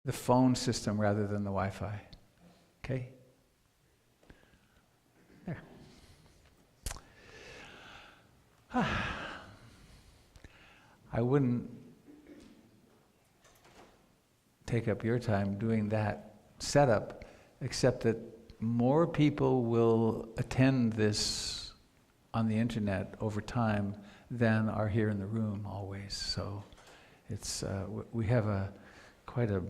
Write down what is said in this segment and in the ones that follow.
the phone system rather than the Wi-Fi. Okay? There. I wouldn't take up your time doing that setup, except that more people will attend this on the internet over time than are here in the room always. So it's we have quite a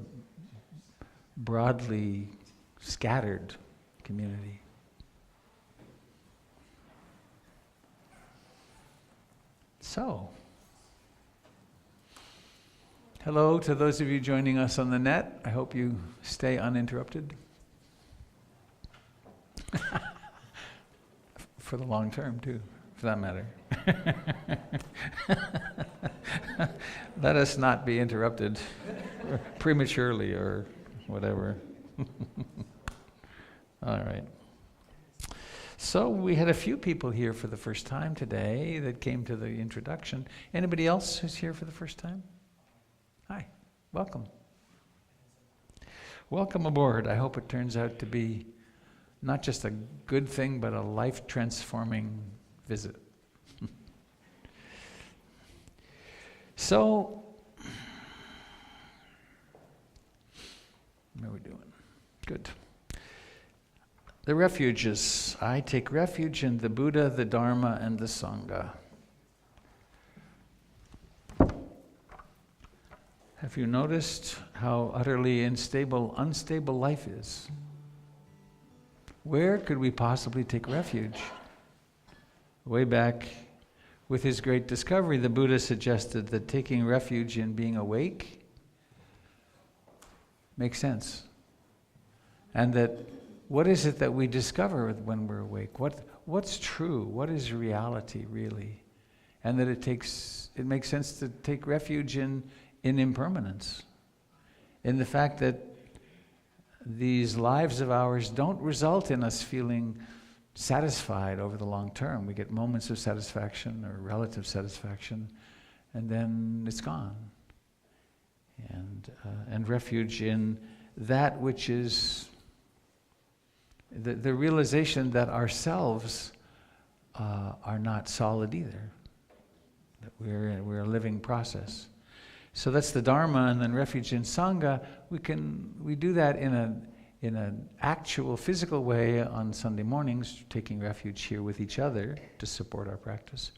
broadly scattered community. So, hello to those of you joining us on the net. I hope you stay uninterrupted. For the long term, too, for that matter. Let us not be interrupted prematurely or whatever. All right. So we had a few people here for the first time today that came to the introduction. Anybody else who's here for the first time? Hi, welcome. Welcome aboard. I hope it turns out to be not just a good thing, but a life-transforming visit. So, how are we doing? Good. The refuges. I take refuge in the Buddha, the Dharma, and the Sangha. Have you noticed how utterly unstable life is? Where could we possibly take refuge? Way back with his great discovery, the Buddha suggested that taking refuge in being awake makes sense. And that what is it that we discover when we're awake? What's true? What is reality really? And that it makes sense to take refuge in impermanence, in the fact that these lives of ours don't result in us feeling satisfied over the long term. We get moments of satisfaction or relative satisfaction, and then it's gone. And refuge in that which is the realization that ourselves are not solid either, that we're a living process. So that's the Dharma, and then refuge in Sangha. We do that in an actual physical way on Sunday mornings, taking refuge here with each other to support our practice.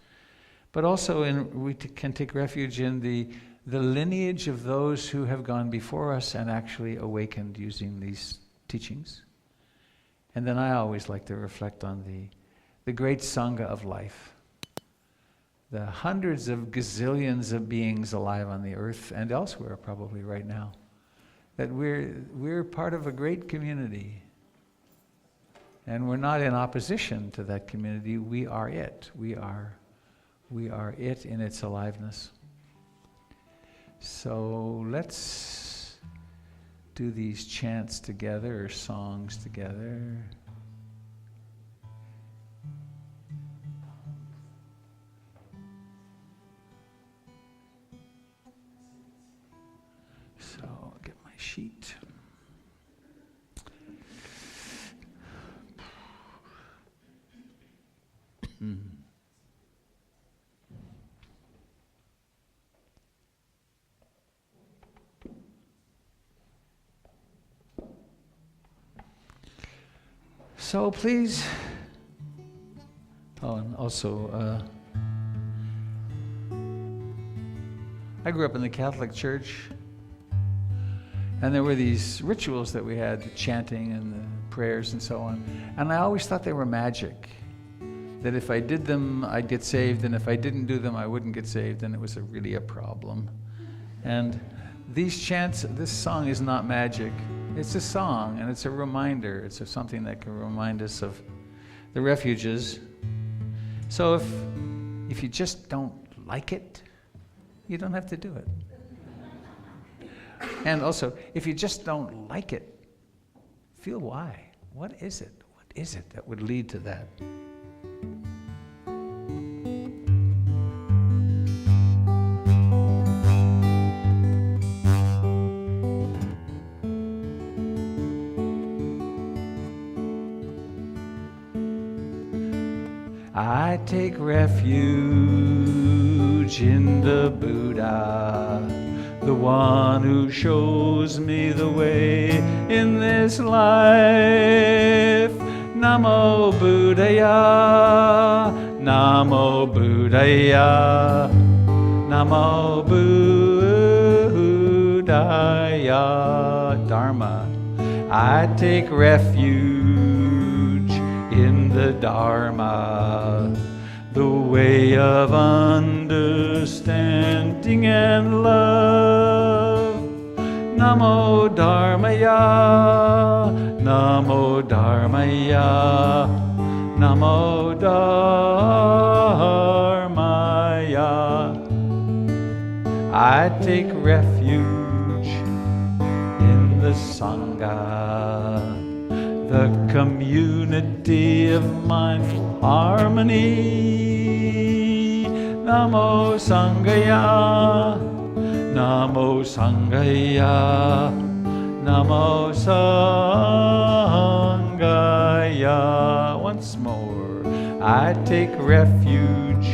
But also we can take refuge in the lineage of those who have gone before us and actually awakened using these teachings. And then I always like to reflect on the great Sangha of life. The hundreds of gazillions of beings alive on the earth and elsewhere probably right now. That we're part of a great community. And we're not in opposition to that community. We are it. We are it in its aliveness. So let's do these chants together or songs together. So I'll get my sheet. So please, and also, I grew up in the Catholic Church, and there were these rituals that we had, the chanting and the prayers and so on, and I always thought they were magic, that if I did them, I'd get saved, and if I didn't do them, I wouldn't get saved, and it was really a problem. And these chants, this song is not magic. It's a song, and it's a reminder. It's something that can remind us of the refuges. So if you just don't like it, you don't have to do it. And also, if you just don't like it, feel why. What is it? What is it that would lead to that? I take refuge in the Buddha, the one who shows me the way in this life. Namo Buddhaya, Namo Buddhaya, Namo Buddhaya. Dharma, I take refuge in the Dharma, the way of understanding and love. Namo Dharmaya, Namo Dharmaya, Namo Dharmaya. I take refuge in the Sangha, the community of mindful harmony. Namo Sanghaya, Namo Sanghaya, Namo Sanghaya. Once more, I take refuge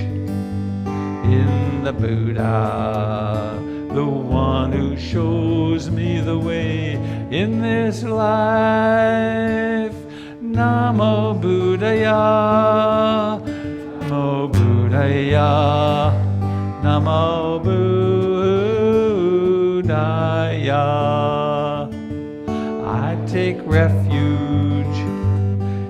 in the Buddha, the one who shows me the way in this life. Namo Buddhaya, Namo Buddhaya, Namo Buddhaya. I take refuge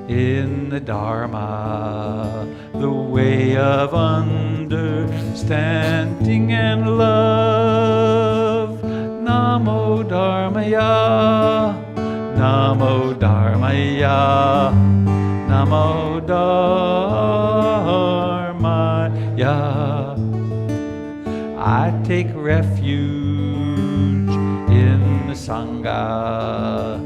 in the Dharma, the way of understanding and love. Namo Dharmaya, Namo Dharmaya, Namo Dharmaya. I take refuge in the Sangha,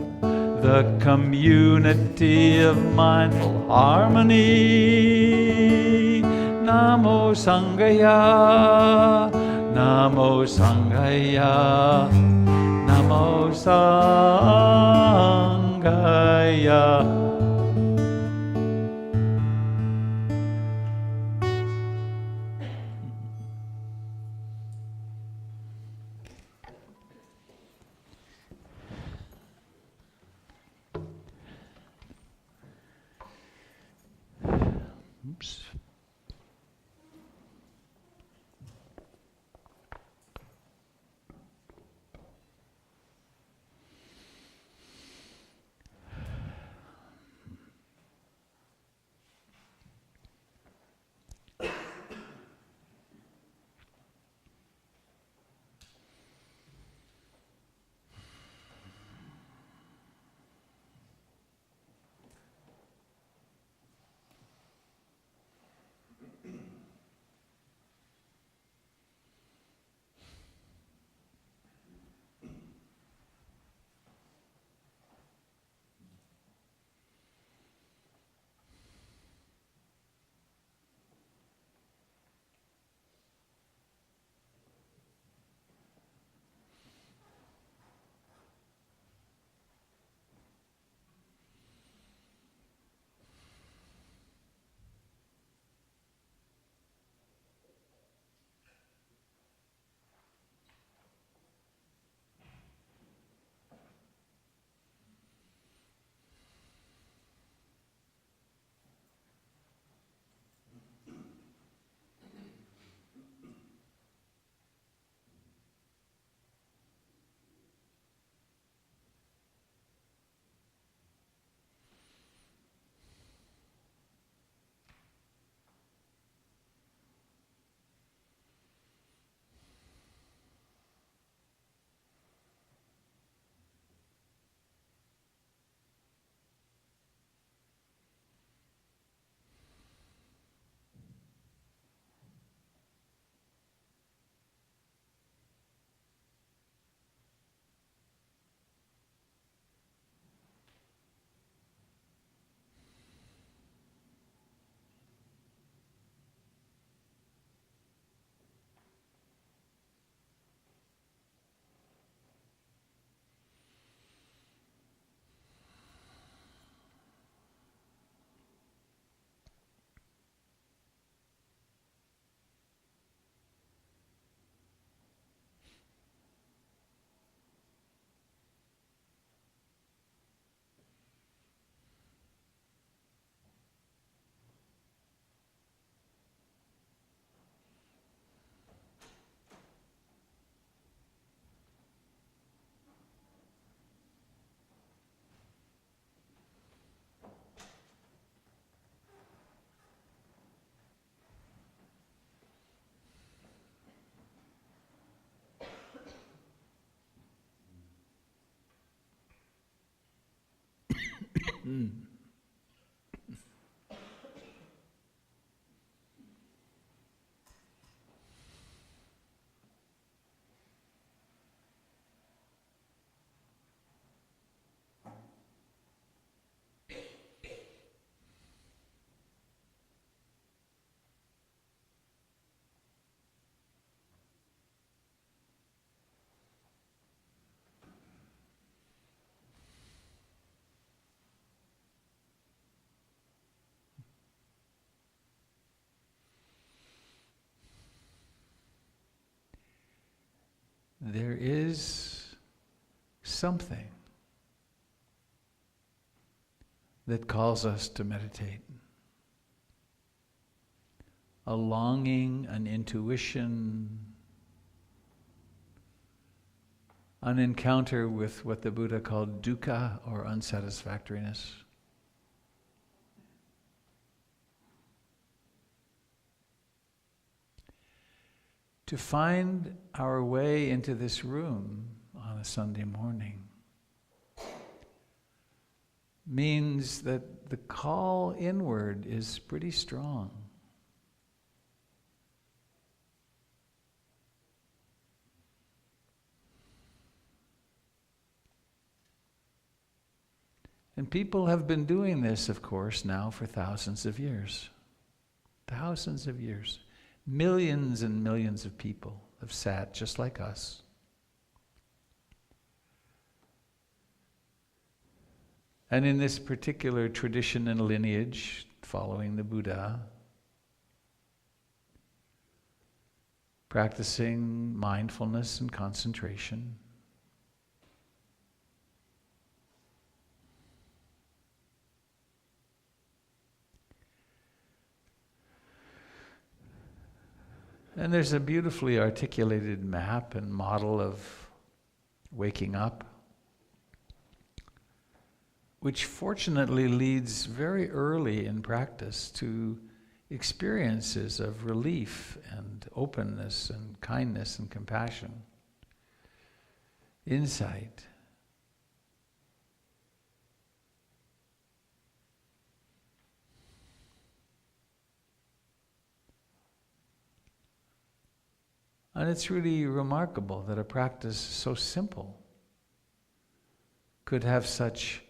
the community of mindful harmony. Namo Sanghaya, Namo Sanghaya, Namo Sanghaya. Oops. There is something that calls us to meditate. A longing, an intuition, an encounter with what the Buddha called dukkha, or unsatisfactoriness. To find our way into this room on a Sunday morning means that the call inward is pretty strong. And people have been doing this, of course, now for thousands of years. Thousands of years. Millions and millions of people have sat just like us. And in this particular tradition and lineage, following the Buddha, practicing mindfulness and concentration, and there's a beautifully articulated map and model of waking up, which fortunately leads very early in practice to experiences of relief and openness and kindness and compassion, insight. And it's really remarkable that a practice so simple could have such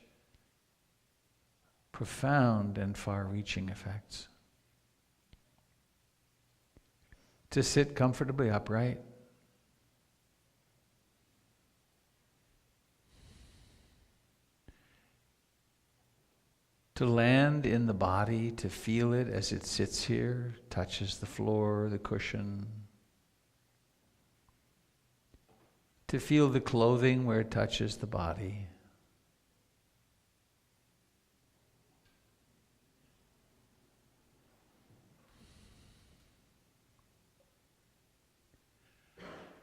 profound and far-reaching effects. To sit comfortably upright, to land in the body, to feel it as it sits here, touches the floor, the cushion, to feel the clothing where it touches the body.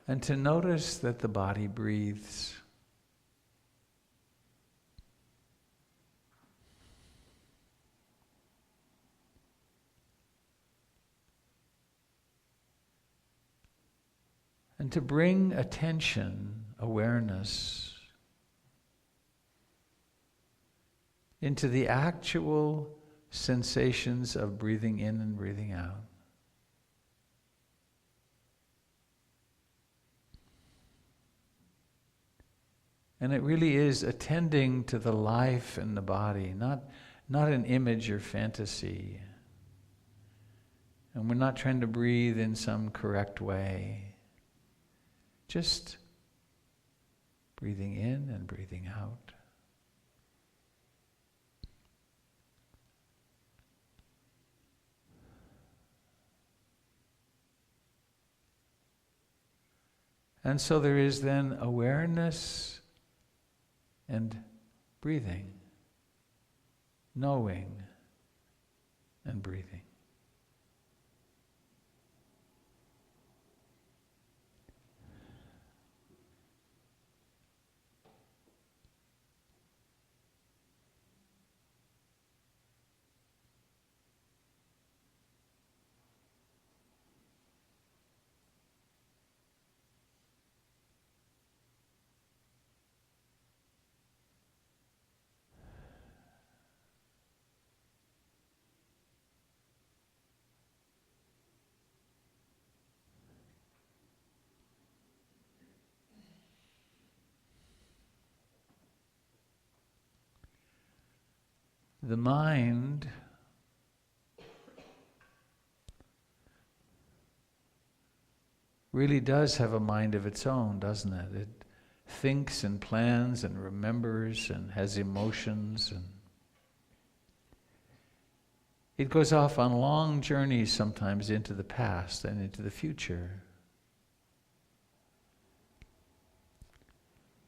And to notice that the body breathes. And to bring attention, awareness, into the actual sensations of breathing in and breathing out. And it really is attending to the life in the body, not an image or fantasy. And we're not trying to breathe in some correct way. Just breathing in and breathing out. And so there is then awareness and breathing, knowing and breathing. The mind really does have a mind of its own, doesn't it? It thinks and plans and remembers and has emotions, and it goes off on long journeys sometimes into the past and into the future.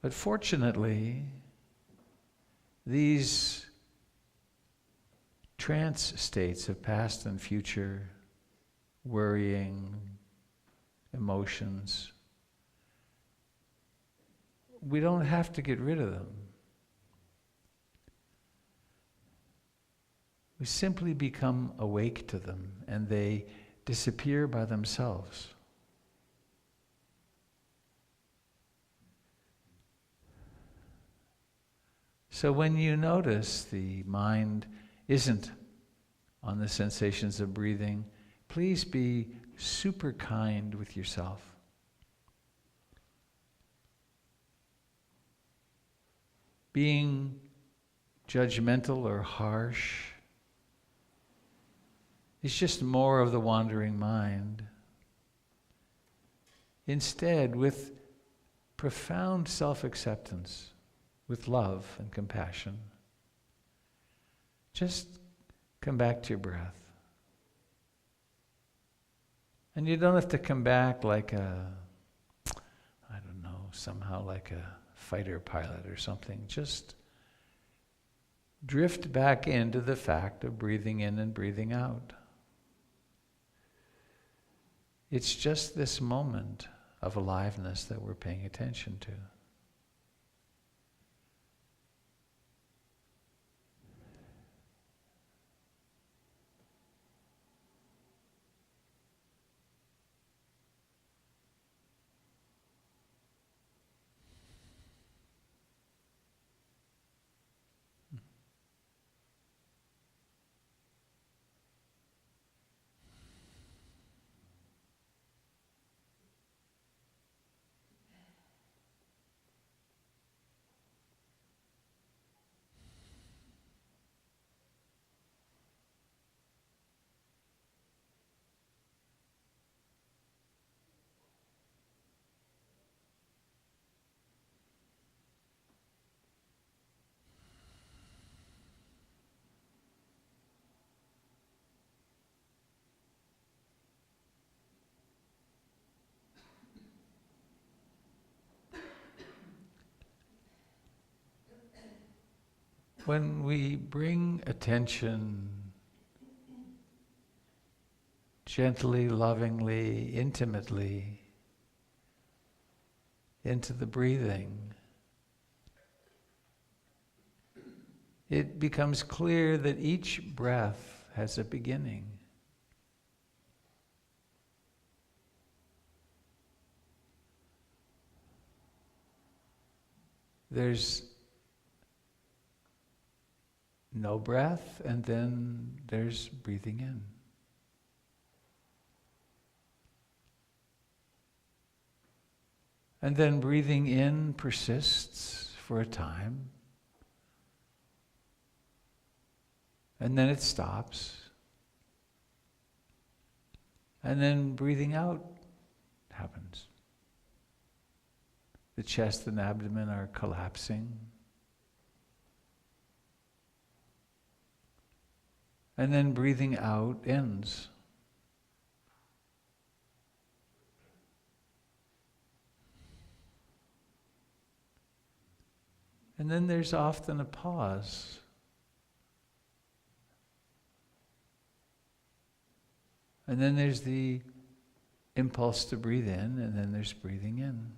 But fortunately, these trance states of past and future, worrying, emotions, we don't have to get rid of them. We simply become awake to them, and they disappear by themselves. So when you notice the mind isn't on the sensations of breathing, please be super kind with yourself. Being judgmental or harsh is just more of the wandering mind. Instead, with profound self-acceptance, with love and compassion, just come back to your breath. And you don't have to come back like somehow like a fighter pilot or something. Just drift back into the fact of breathing in and breathing out. It's just this moment of aliveness that we're paying attention to. When we bring attention gently, lovingly, intimately into the breathing, it becomes clear that each breath has a beginning. There's no breath, and then there's breathing in. And then breathing in persists for a time, and then it stops. And then breathing out happens. The chest and abdomen are collapsing. And then breathing out ends. And then there's often a pause. And then there's the impulse to breathe in, and then there's breathing in.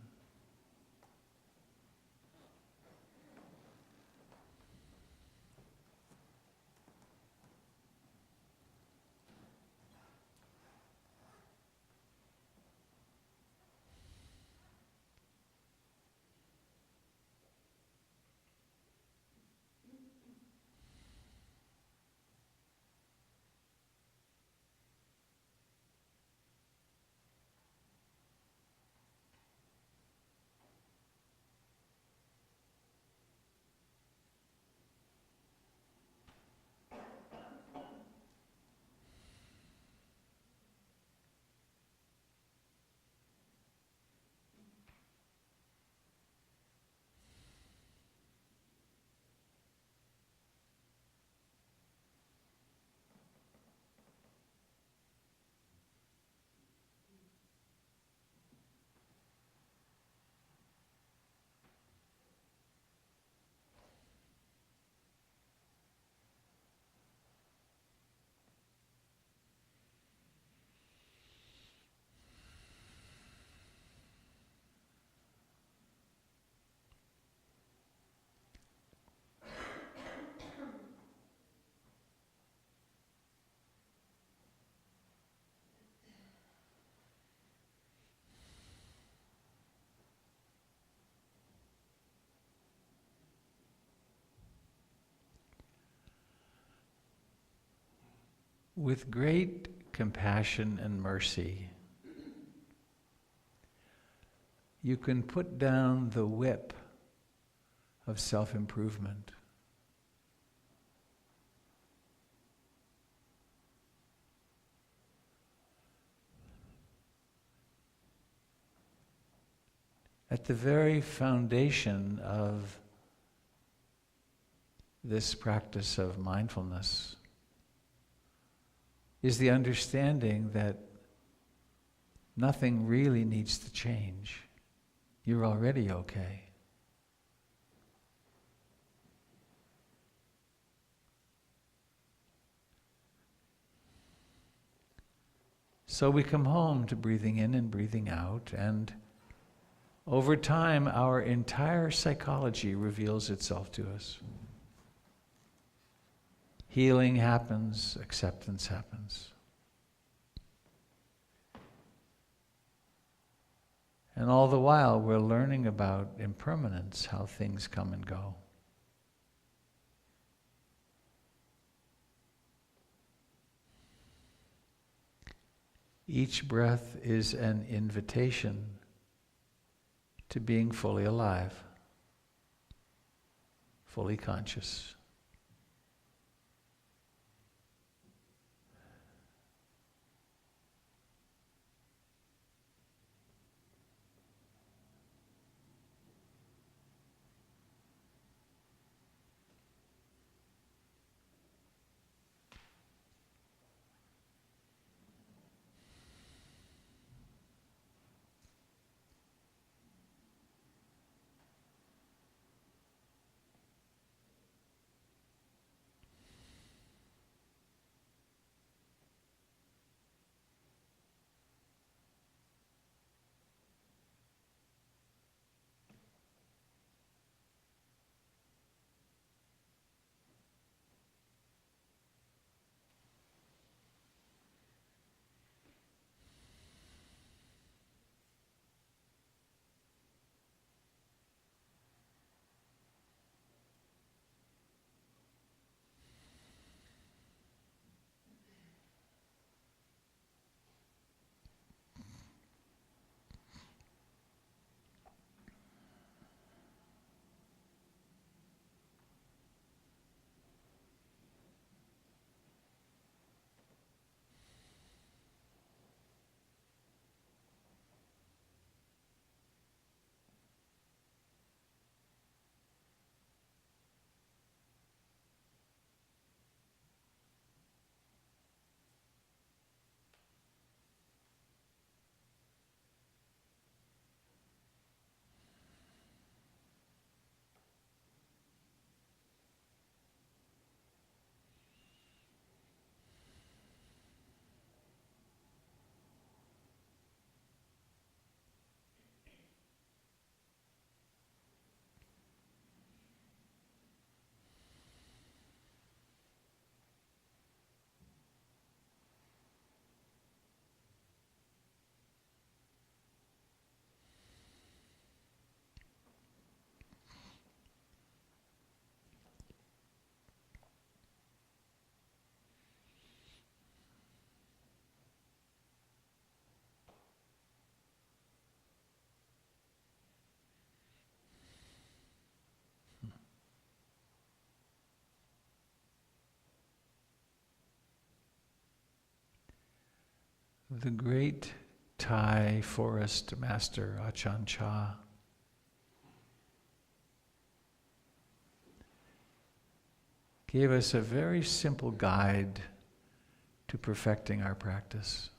with great compassion and mercy, you can put down the whip of self-improvement. At the very foundation of this practice of mindfulness is the understanding that nothing really needs to change. You're already okay. So we come home to breathing in and breathing out, and over time, our entire psychology reveals itself to us. Healing happens, acceptance happens. And all the while, we're learning about impermanence, how things come and go. Each breath is an invitation to being fully alive, fully conscious. The great Thai forest master, Ajahn Chah, gave us a very simple guide to perfecting our practice.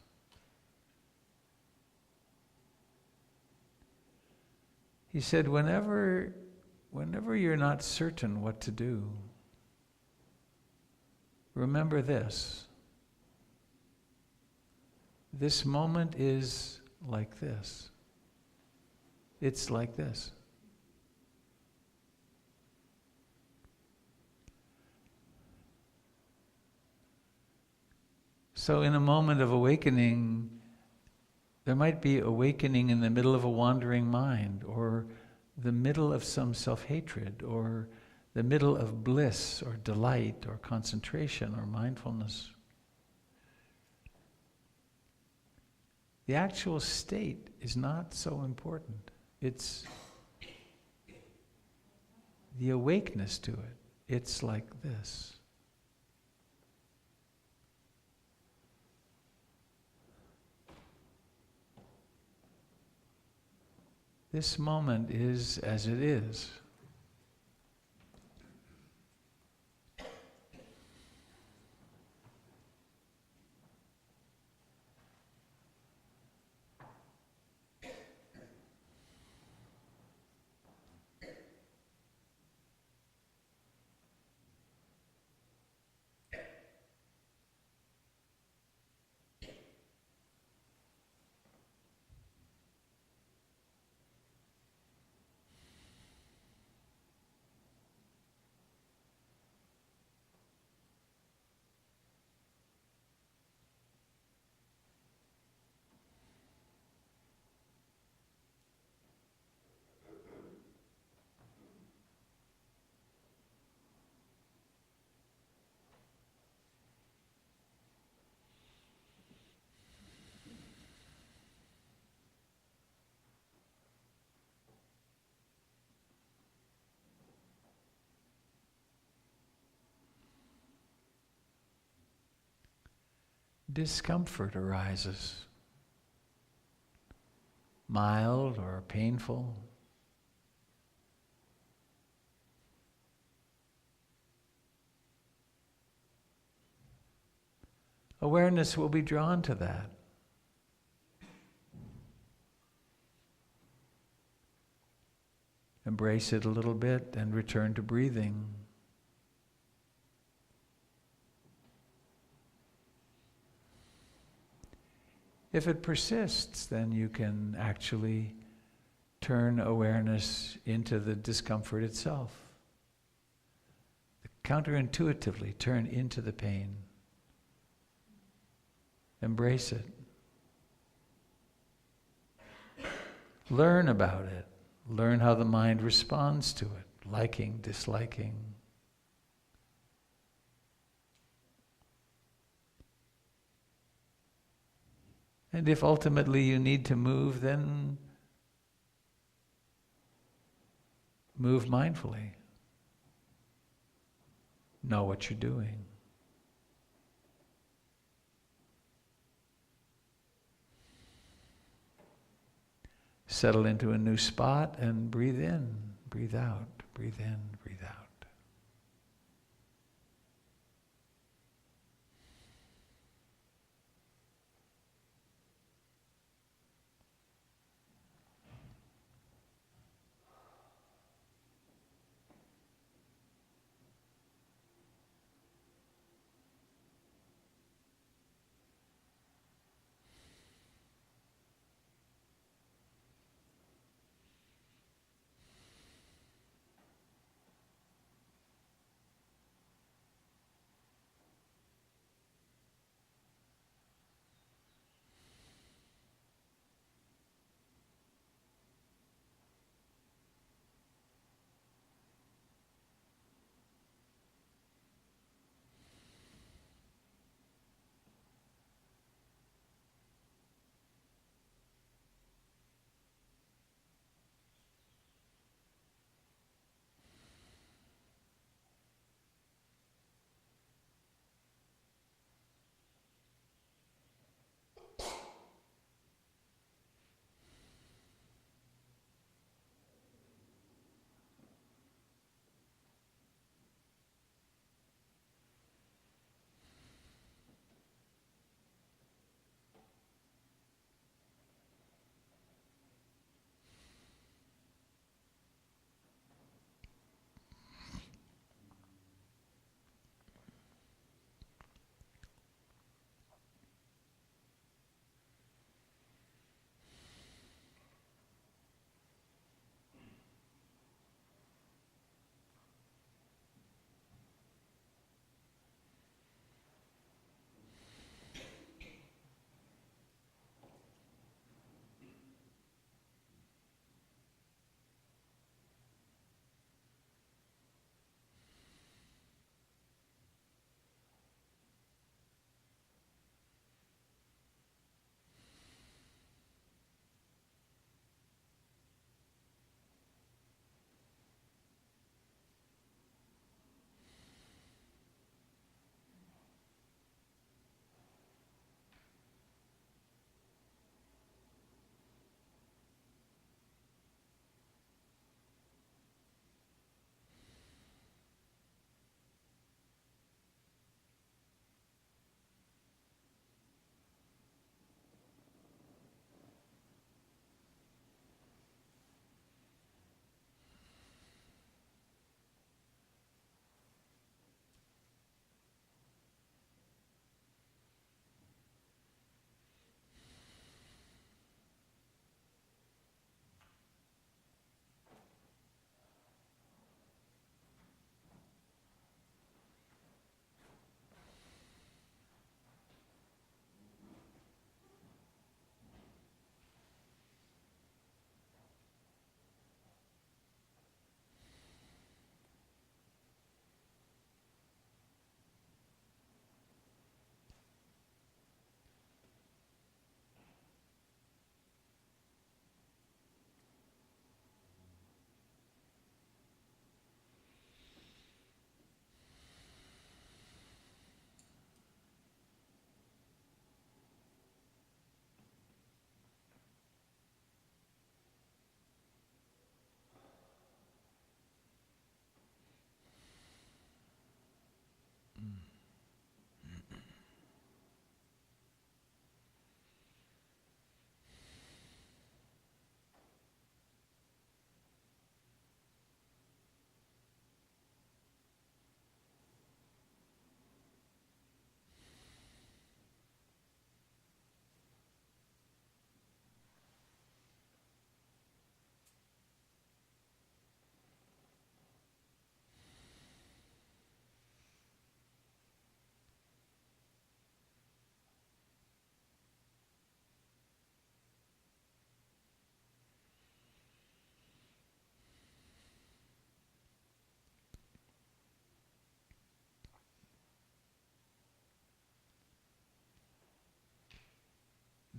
He said, whenever you're not certain what to do, remember this. This moment is like this. It's like this. So in a moment of awakening, there might be awakening in the middle of a wandering mind, or the middle of some self-hatred, or the middle of bliss, or delight, or concentration, or mindfulness. The actual state is not so important. It's the awakeness to it. It's like this. This moment is as it is. Discomfort arises, mild or painful. Awareness will be drawn to that. Embrace it a little bit and return to breathing. If it persists, then you can actually turn awareness into the discomfort itself. Counterintuitively turn into the pain. Embrace it. Learn about it. Learn how the mind responds to it, liking, disliking. And if ultimately you need to move, then move mindfully. Know what you're doing. Settle into a new spot and breathe in, breathe out, breathe in, breathe out.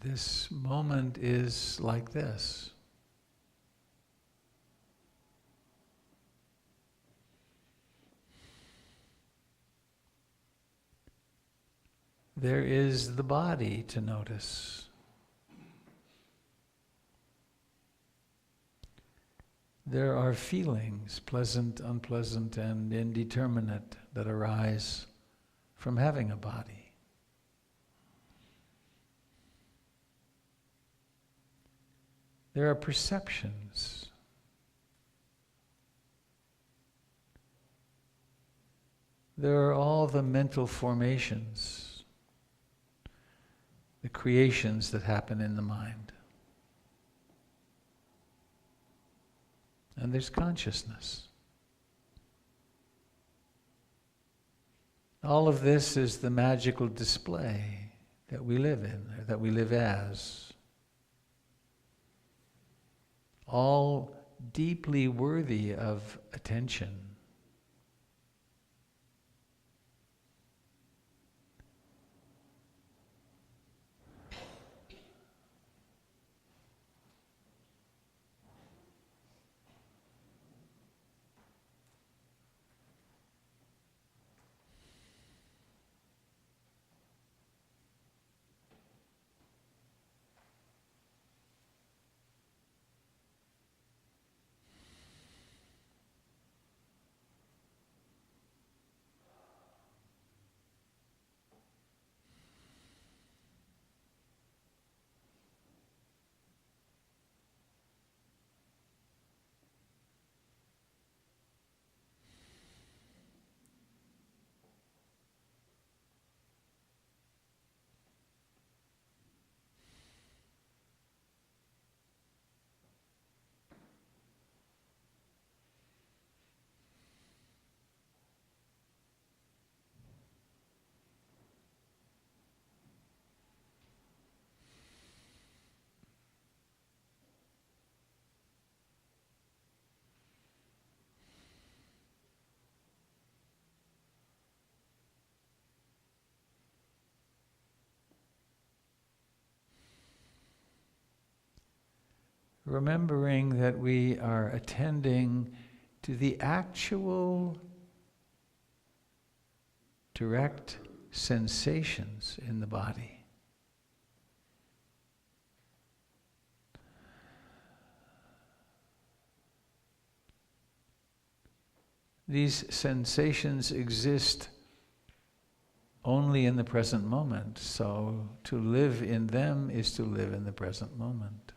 this moment is like this. There is the body to notice. There are feelings, pleasant, unpleasant, and indeterminate, that arise from having a body. There are perceptions. There are all the mental formations, the creations that happen in the mind. And there's consciousness. All of this is the magical display that we live in, or that we live as. All deeply worthy of attention. Remembering that we are attending to the actual direct sensations in the body. These sensations exist only in the present moment, so to live in them is to live in the present moment.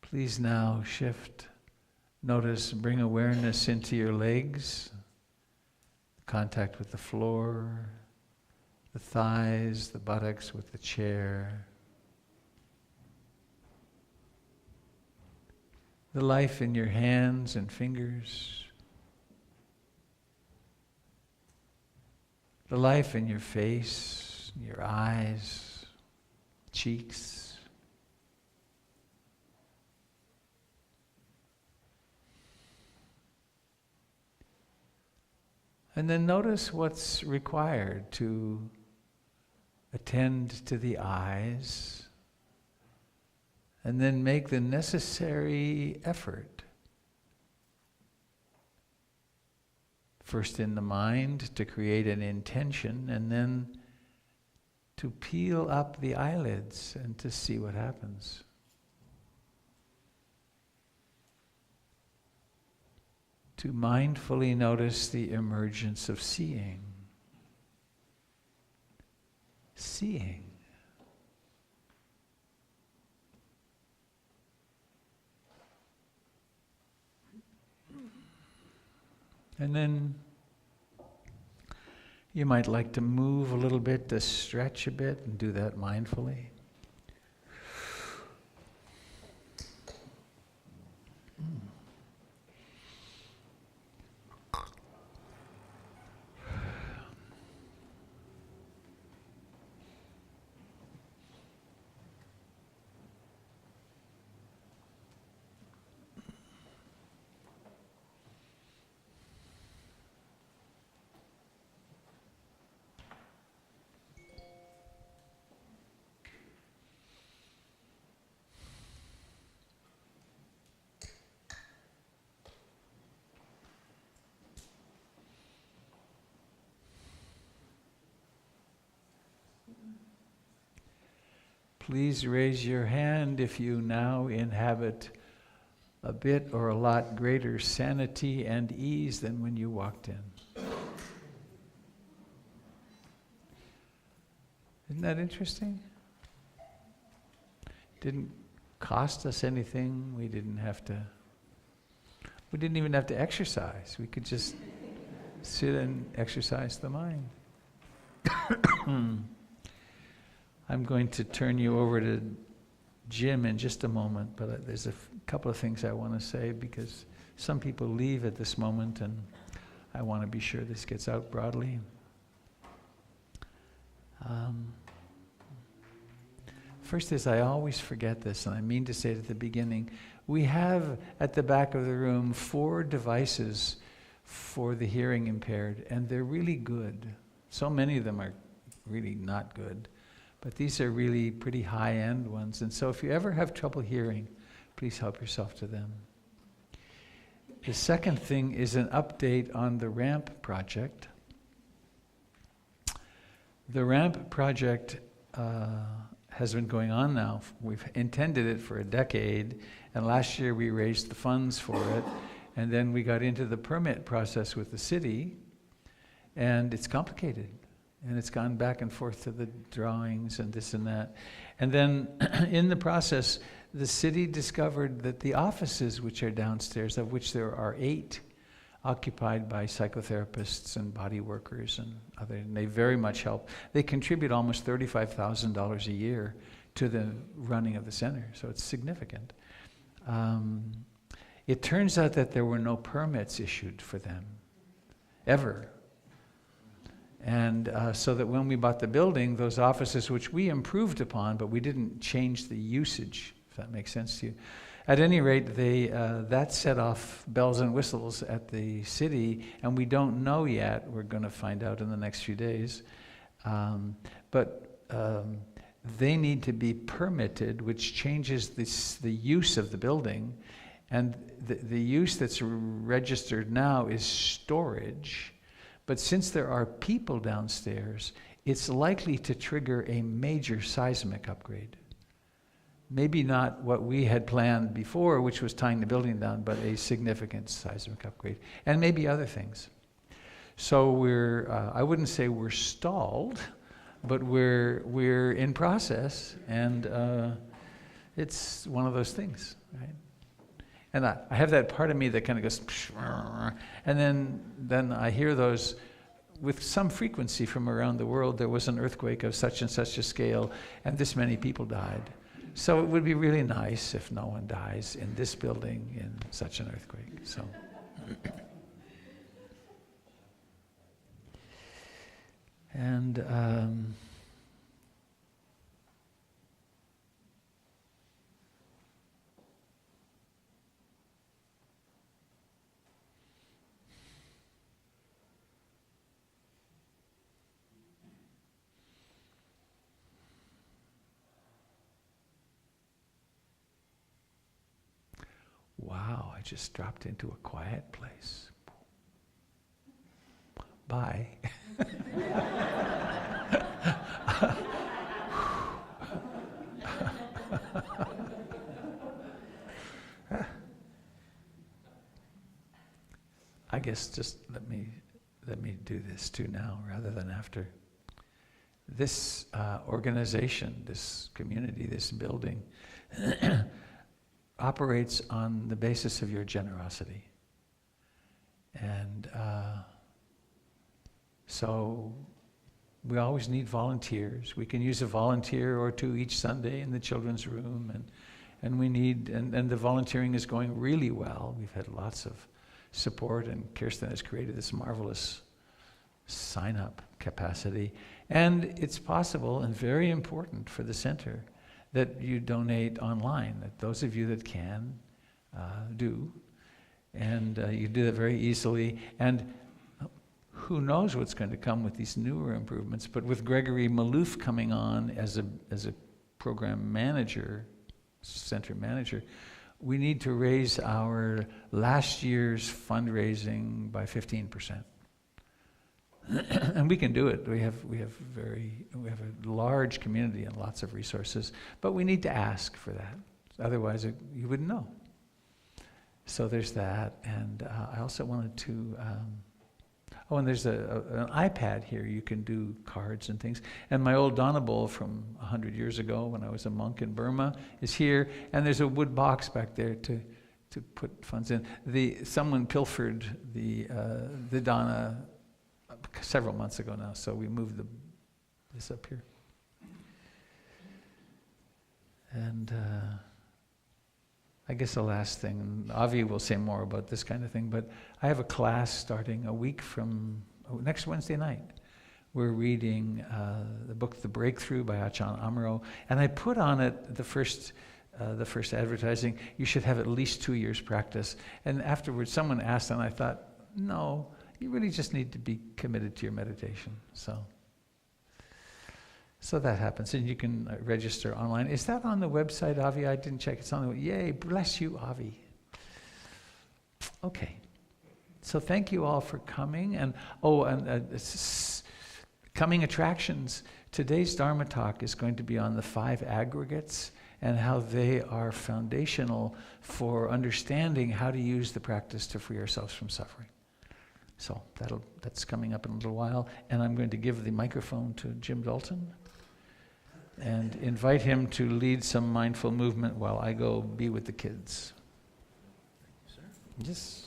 Please now shift, notice, bring awareness into your legs, contact with the floor, the thighs, the buttocks with the chair. The life in your hands and fingers. The life in your face, your eyes, cheeks. And then notice what's required to attend to the eyes, and then make the necessary effort. First in the mind to create an intention, and then to peel up the eyelids and to see what happens. To mindfully notice the emergence of seeing. Seeing. And then you might like to move a little bit, to stretch a bit, and do that mindfully. please raise your hand if you now inhabit a bit or a lot greater sanity and ease than when you walked in. Isn't that interesting? Didn't cost us anything. We didn't even have to exercise. We could just sit and exercise the mind. I'm going to turn you over to Jim in just a moment, but there's a couple of things I want to say because some people leave at this moment and I want to be sure this gets out broadly. First is, I always forget this, and I mean to say it at the beginning. We have at the back of the room 4 devices for the hearing impaired, and they're really good. So many of them are really not good, but these are really pretty high-end ones. And so if you ever have trouble hearing, please help yourself to them. The second thing is an update on the RAMP project. The RAMP project has been going on now. We've intended it for a decade, and last year we raised the funds for it, and then we got into the permit process with the city, and it's complicated, and it's gone back and forth to the drawings and this and that. And then in the process, the city discovered that the offices which are downstairs, of which there are 8, occupied by psychotherapists and body workers and other, and they very much help. They contribute almost $35,000 a year to the running of the center, so it's significant. It turns out that there were no permits issued for them, ever. And so that when we bought the building, those offices, which we improved upon, but we didn't change the usage, if that makes sense to you. At any rate, that set off bells and whistles at the city, and we don't know yet. We're going to find out in the next few days. But they need to be permitted, which changes the use of the building. And the use that's registered now is storage. But since there are people downstairs, it's likely to trigger a major seismic upgrade. Maybe not what we had planned before, which was tying the building down, but a significant seismic upgrade, and maybe other things. So I wouldn't say we're stalled, but we're in process, and it's one of those things, right? And I have that part of me that kind of goes, and then I hear those with some frequency from around the world. There was an earthquake of such and such a scale, and this many people died. So it would be really nice if no one dies in this building in such an earthquake. So, and wow, I just dropped into a quiet place. Bye. I guess just let me do this too now rather than after. This organization, this community, this building operates on the basis of your generosity. And so we always need volunteers. We can use a volunteer or two each Sunday in the children's room, and we need, and the volunteering is going really well. We've had lots of support, and Kirsten has created this marvelous sign-up capacity. And it's possible and very important for the center that you donate online, that those of you that can do, and you do that very easily. And who knows what's going to come with these newer improvements, but with Gregory Malouf coming on as a program manager, center manager, we need to raise our last year's fundraising by 15%. And we can do it. We have a large community and lots of resources, but we need to ask for that. Otherwise, you wouldn't know. So there's that, and I also wanted to. And there's an iPad here. You can do cards and things. And my old Donna bowl from 100 years ago, when I was a monk in Burma, is here. And there's a wood box back there to put funds in. Someone pilfered the Donna several months ago now, so we moved this up here. And I guess the last thing, Avi will say more about this kind of thing, but I have a class starting a week from next Wednesday night. We're reading the book The Breakthrough by Achan Amaro, and I put on it the first advertising, you should have at least 2 years practice. And afterwards someone asked, and I thought, no, you really just need to be committed to your meditation. So that happens, and you can register online. Is that on the website, Avi? I didn't check. It's on the Yay, bless you, Avi. Okay. So thank you all for coming. And coming attractions. Today's Dharma talk is going to be on the 5 aggregates and how they are foundational for understanding how to use the practice to free ourselves from suffering. So that's coming up in a little while. And I'm going to give the microphone to Jim Dalton and invite him to lead some mindful movement while I go be with the kids. Thank you, sir. Yes.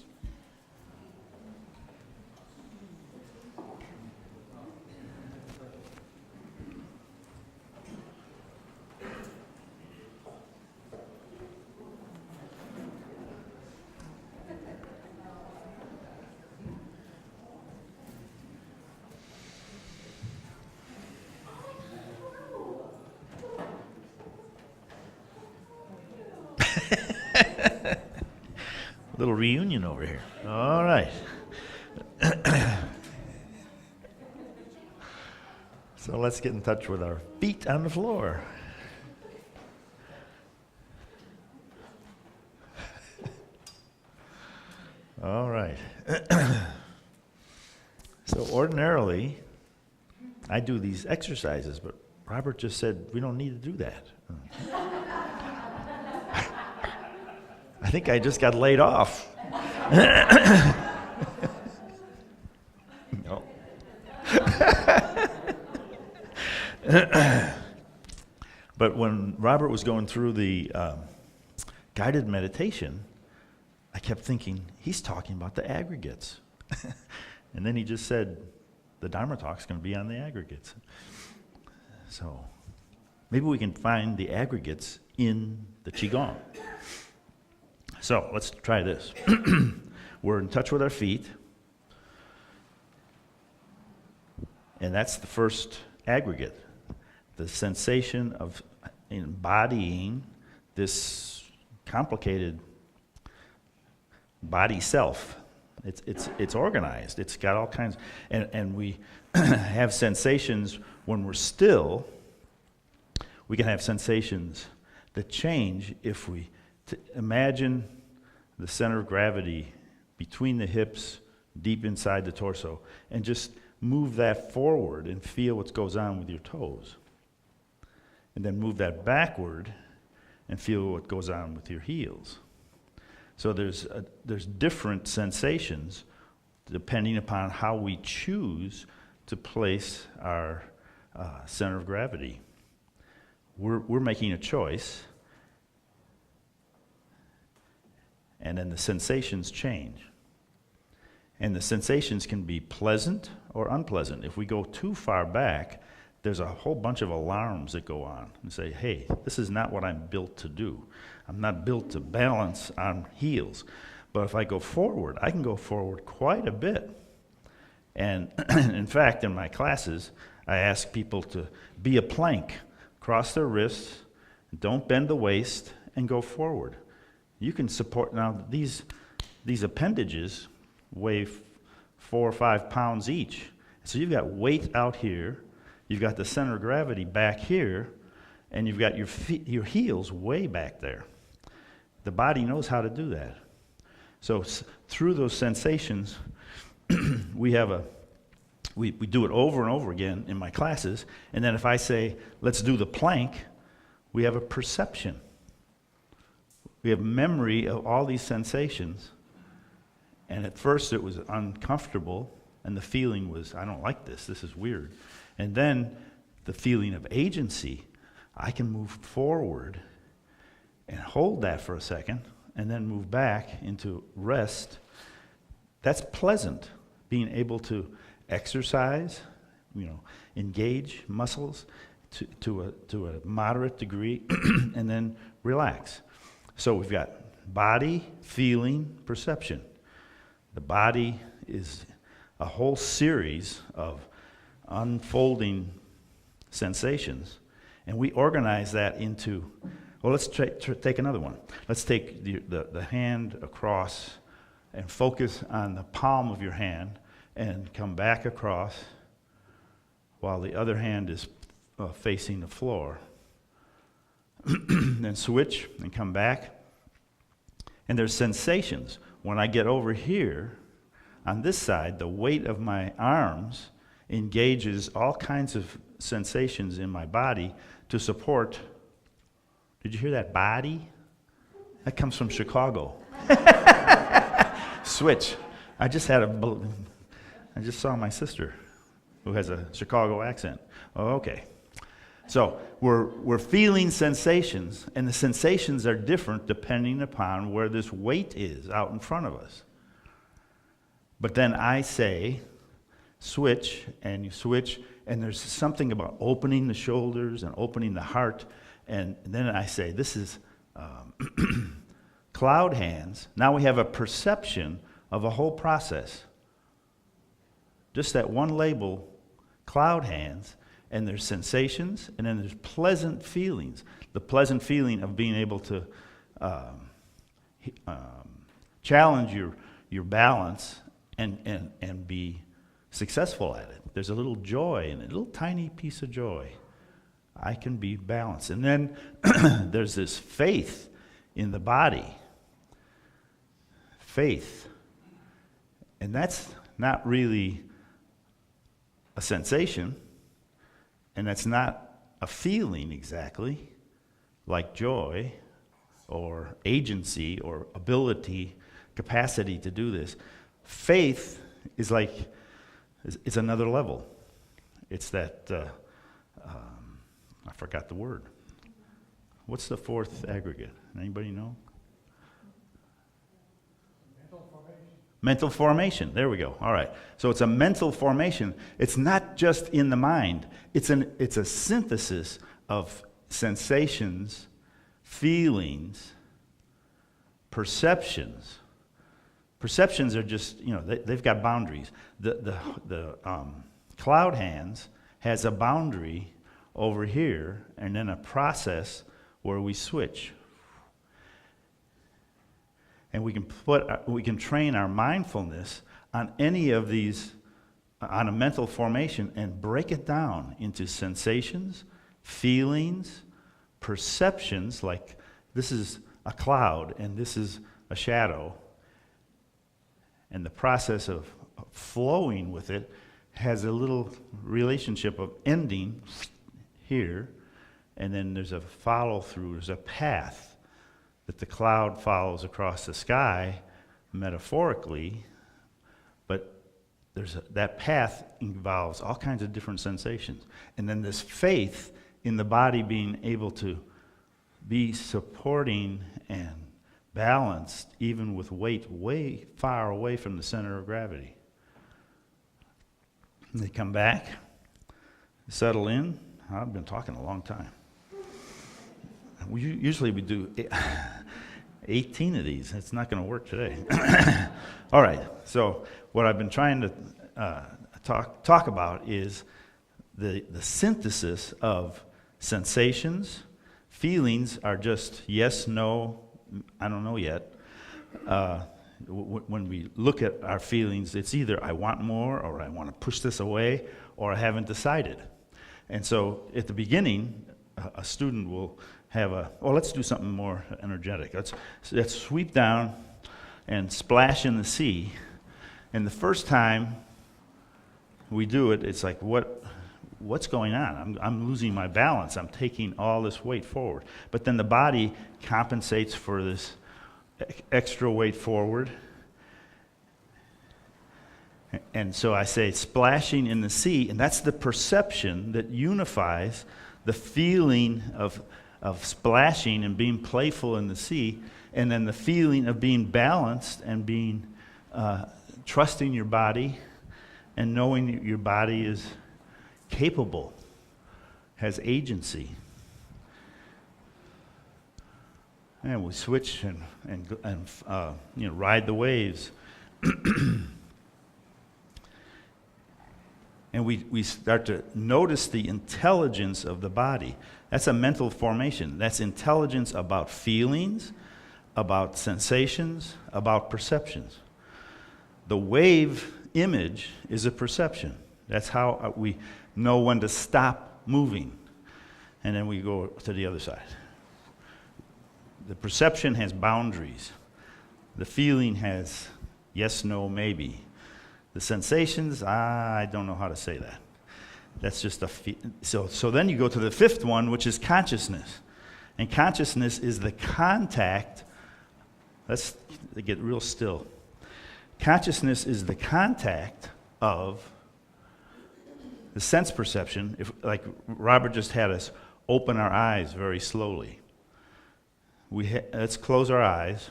Little reunion over here. All right. So let's get in touch with our feet on the floor. All right. So ordinarily, I do these exercises, but Robert just said we don't need to do that. I think I just got laid off. No. But when Robert was going through the guided meditation, I kept thinking, he's talking about the aggregates. And then he just said, the Dharma talk's going to be on the aggregates. So maybe we can find the aggregates in the Qigong. So let's try this. We're in touch with our feet. And that's the first aggregate. The sensation of embodying this complicated body self. It's organized. It's got all kinds. And we have sensations when we're still. We can have sensations that change if we imagine the center of gravity between the hips, deep inside the torso, and just move that forward and feel what goes on with your toes. And then move that backward and feel what goes on with your heels. So there's different sensations depending upon how we choose to place our center of gravity. We're making a choice. And then the sensations change. And the sensations can be pleasant or unpleasant. If we go too far back, there's a whole bunch of alarms that go on and say, hey, this is not what I'm built to do. I'm not built to balance on heels. But if I go forward, I can go forward quite a bit. And in fact, in my classes, I ask people to be a plank, cross their wrists, don't bend the waist, and go forward. You can support, now these appendages weigh 4 or 5 pounds each. So you've got weight out here, you've got the center of gravity back here, and you've got your heels way back there. The body knows how to do that. So through those sensations, we have we do it over and over again in my classes. And then if I say, let's do the plank, we have a perception. We have memory of all these sensations. And at first it was uncomfortable, and the feeling was, I don't like this, this is weird. And then the feeling of agency, I can move forward and hold that for a second, and then move back into rest. That's pleasant, being able to exercise, engage muscles to a moderate degree, and then relax. So we've got body, feeling, perception. The body is a whole series of unfolding sensations, and we organize that into, well, let's take another one. Let's take the hand across and focus on the palm of your hand and come back across while the other hand is facing the floor. Then switch and come back. And there's sensations. When I get over here, on this side, the weight of my arms engages all kinds of sensations in my body to support. Did you hear that, body? That comes from Chicago. Switch. I just saw my sister who has a Chicago accent. Oh, okay. So we're feeling sensations, and the sensations are different depending upon where this weight is out in front of us. But then I say, switch, and you switch, and there's something about opening the shoulders and opening the heart, and then I say, this is cloud hands. Now we have a perception of a whole process. Just that one label, cloud hands, and there's sensations, and then there's pleasant feelings. The pleasant feeling of being able to challenge your balance and be successful at it. There's a little joy in it, a little tiny piece of joy. I can be balanced. And then there's this faith in the body. Faith. And that's not really a sensation. And that's not a feeling exactly, like joy or agency or ability, capacity to do this. Faith is like, it's another level. It's that, I forgot the word. What's the fourth aggregate? Anybody know? Mental formation. There we go. All right. So it's a mental formation. It's not just in the mind. It's a synthesis of sensations, feelings, perceptions. Perceptions are just, they've got boundaries. The cloud hands has a boundary over here, and then a process where we switch. And we can train our mindfulness on any of these, on a mental formation, and break it down into sensations, feelings, perceptions, like this is a cloud and this is a shadow. And the process of flowing with it has a little relationship of ending here, and then there's a follow-through, there's a path that the cloud follows across the sky, metaphorically, but that path involves all kinds of different sensations. And then this faith in the body being able to be supporting and balanced, even with weight way far away from the center of gravity. And they come back, settle in. I've been talking a long time. Usually we do 18 of these. It's not going to work today. All right. So what I've been trying to talk about is the synthesis of sensations. Feelings are just yes, no, I don't know yet. When we look at our feelings, it's either I want more, or I want to push this away, or I haven't decided. And so at the beginning, a student will have let's do something more energetic. Let's sweep down and splash in the sea. And the first time we do it, it's like, what's going on? I'm losing my balance. I'm taking all this weight forward. But then the body compensates for this extra weight forward. And so I say splashing in the sea, and that's the perception that unifies the feeling of splashing and being playful in the sea, and then the feeling of being balanced and being trusting your body and knowing that your body is capable, has agency. And we switch and ride the waves. And we start to notice the intelligence of the body. That's a mental formation. That's intelligence about feelings, about sensations, about perceptions. The wave image is a perception. That's how we know when to stop moving. And then we go to the other side. The perception has boundaries. The feeling has yes, no, maybe. The sensations, I don't know how to say that. That's just so then you go to the fifth one, which is consciousness. And consciousness is the contact. Let's get real still. Consciousness is the contact of the sense perception. If, like Robert just had us open our eyes very slowly. Let's close our eyes.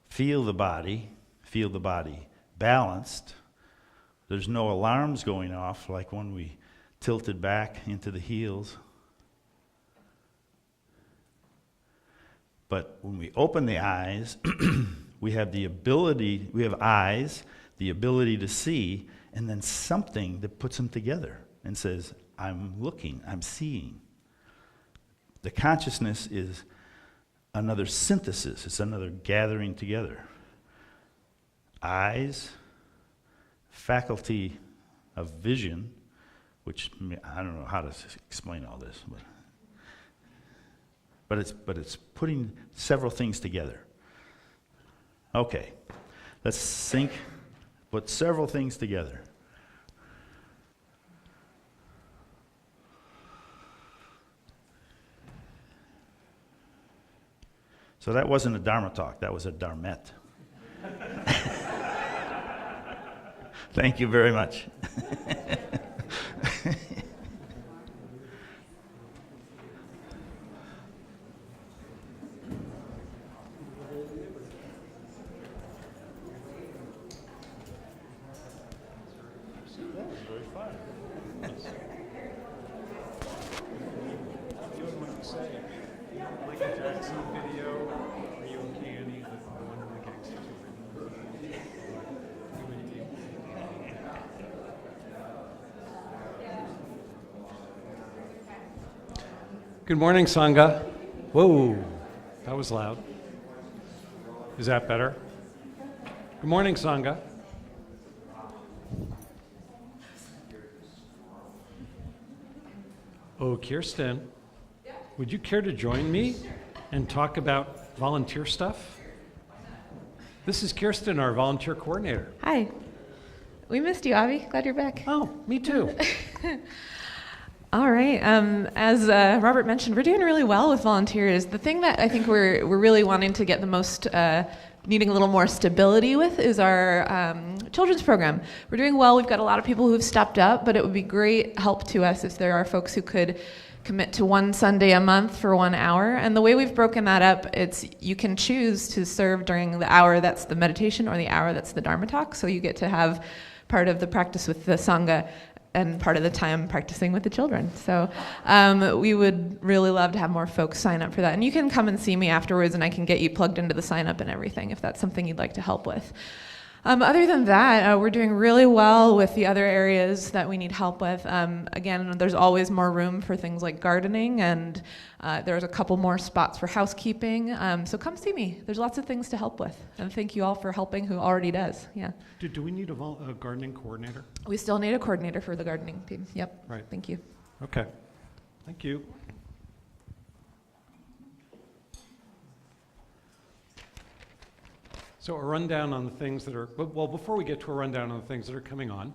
Feel the body balanced. There's no alarms going off like when we tilted back into the heels. But when we open the eyes, we have eyes, the ability to see, and then something that puts them together and says, I'm looking, I'm seeing. The consciousness is another synthesis, it's another gathering together. Eyes, faculty of vision, which I don't know how to explain all this, but it's putting several things together. Okay, let's put several things together. So that wasn't a Dharma talk, that was a Dharmet. Thank you very much. Good morning, Sangha. Whoa, that was loud. Is that better? Good morning, Sangha. Oh, Kirsten, would you care to join me and talk about volunteer stuff? This is Kirsten, our volunteer coordinator. Hi. We missed you, Avi. Glad you're back. Oh, me too. All right. As Robert mentioned, we're doing really well with volunteers. The thing that I think we're really wanting to get the most, needing a little more stability with is our children's program. We're doing well. We've got a lot of people who've stepped up, but it would be great help to us if there are folks who could commit to one Sunday a month for 1 hour. And the way we've broken that up, it's you can choose to serve during the hour that's the meditation or the hour that's the Dharma talk. So you get to have part of the practice with the Sangha and part of the time practicing with the children. So we would really love to have more folks sign up for that. And you can come and see me afterwards and I can get you plugged into the sign up and everything if that's something you'd like to help with. Other than that, we're doing really well with the other areas that we need help with. Again, there's always more room for things like gardening, and there's a couple more spots for housekeeping. So come see me. There's lots of things to help with. And thank you all for helping who already does. Yeah. Do we need a gardening coordinator? We still need a coordinator for the gardening team. Yep. Right. Thank you. Okay. Thank you. So a rundown on the things that are, well, before we get to a rundown on the things that are coming on,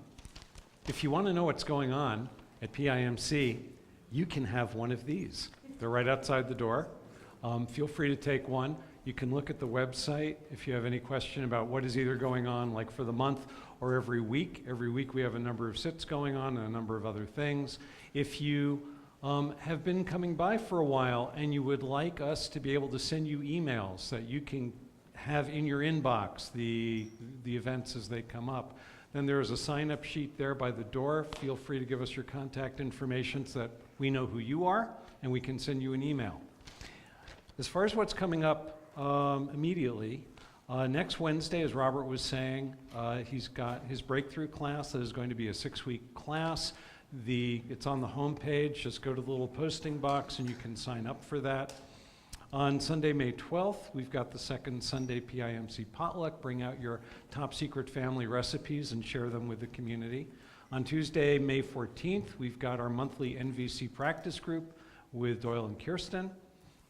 if you want to know what's going on at PIMC, you can have one of these. They're right outside the door. Feel free to take one. You can look at the website if you have any question about what is either going on like for the month or every week. Every week we have a number of sits going on and a number of other things. If you have been coming by for a while and you would like us to be able to send you emails that you can have in your inbox, the events as they come up, then there is a sign-up sheet there by the door. Feel free to give us your contact information so that we know who you are and we can send you an email. As far as what's coming up immediately, next Wednesday, as Robert was saying, he's got his breakthrough class that is going to be a 6-week class. It's on the home page. Just go to the little posting box and you can sign up for that. On Sunday, May 12th, we've got the second Sunday PIMC potluck. Bring out your top secret family recipes and share them with the community. On Tuesday, May 14th, we've got our monthly NVC practice group with Doyle and Kirsten.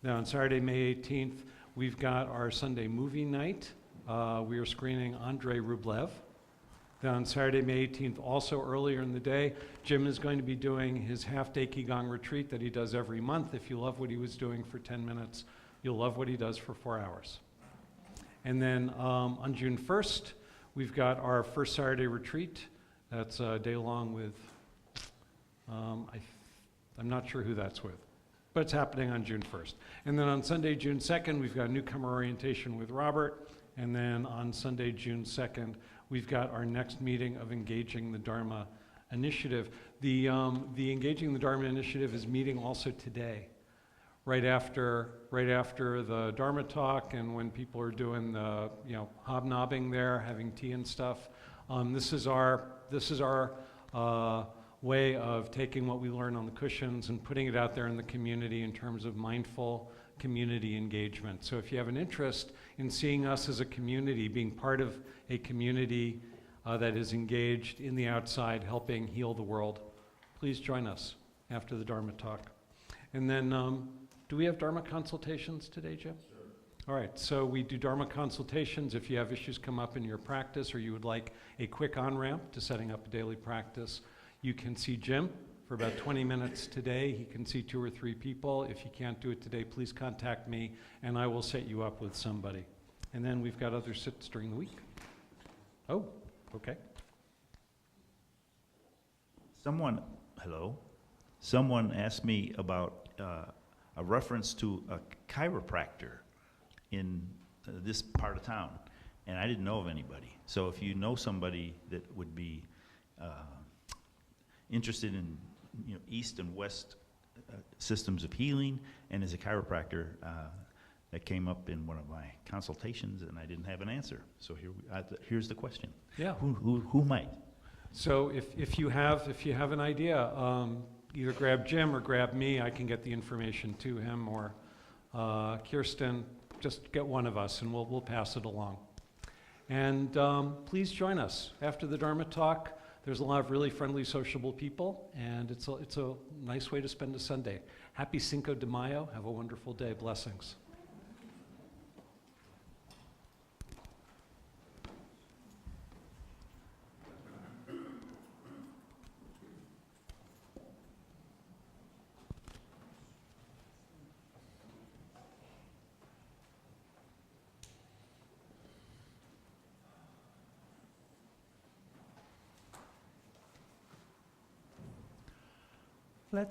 Then on Saturday, May 18th, we've got our Sunday movie night. We are screening Andrei Rublev. Then on Saturday, May 18th, also earlier in the day, Jim is going to be doing his half-day Qigong retreat that he does every month. If you love what he was doing for 10 minutes, you'll love what he does for 4 hours. And then on June 1st, we've got our first Saturday retreat. That's a day long with, I'm not sure who that's with, but it's happening on June 1st. And then on Sunday, June 2nd, we've got newcomer orientation with Robert. And then on Sunday, June 2nd, we've got our next meeting of Engaging the Dharma Initiative. The Engaging the Dharma Initiative is meeting also today, right after the Dharma talk and when people are doing the hobnobbing there, having tea and stuff. This is our way of taking what we learn on the cushions and putting it out there in the community in terms of mindful community engagement. So if you have an interest in seeing us as a community, being part of a community that is engaged in the outside, helping heal the world, please join us after the Dharma talk. And then, do we have Dharma consultations today, Jim? Sure. All right, so we do Dharma consultations. If you have issues come up in your practice or you would like a quick on-ramp to setting up a daily practice, you can see Jim for about 20 minutes today. He can see 2 or 3 people. If you can't do it today, please contact me and I will set you up with somebody. And then we've got other sits during the week. Oh, okay. Someone asked me about a reference to a chiropractor in this part of town, and I didn't know of anybody. So if you know somebody that would be interested in east and west systems of healing and is a chiropractor, that came up in one of my consultations, and I didn't have an answer. So here's the question. Yeah. Who might? So if you have an idea, either grab Jim or grab me. I can get the information to him, or Kirsten. Just get one of us, and we'll pass it along. And please join us after the Dharma talk. There's a lot of really friendly, sociable people, and it's a nice way to spend a Sunday. Happy Cinco de Mayo. Have a wonderful day. Blessings. I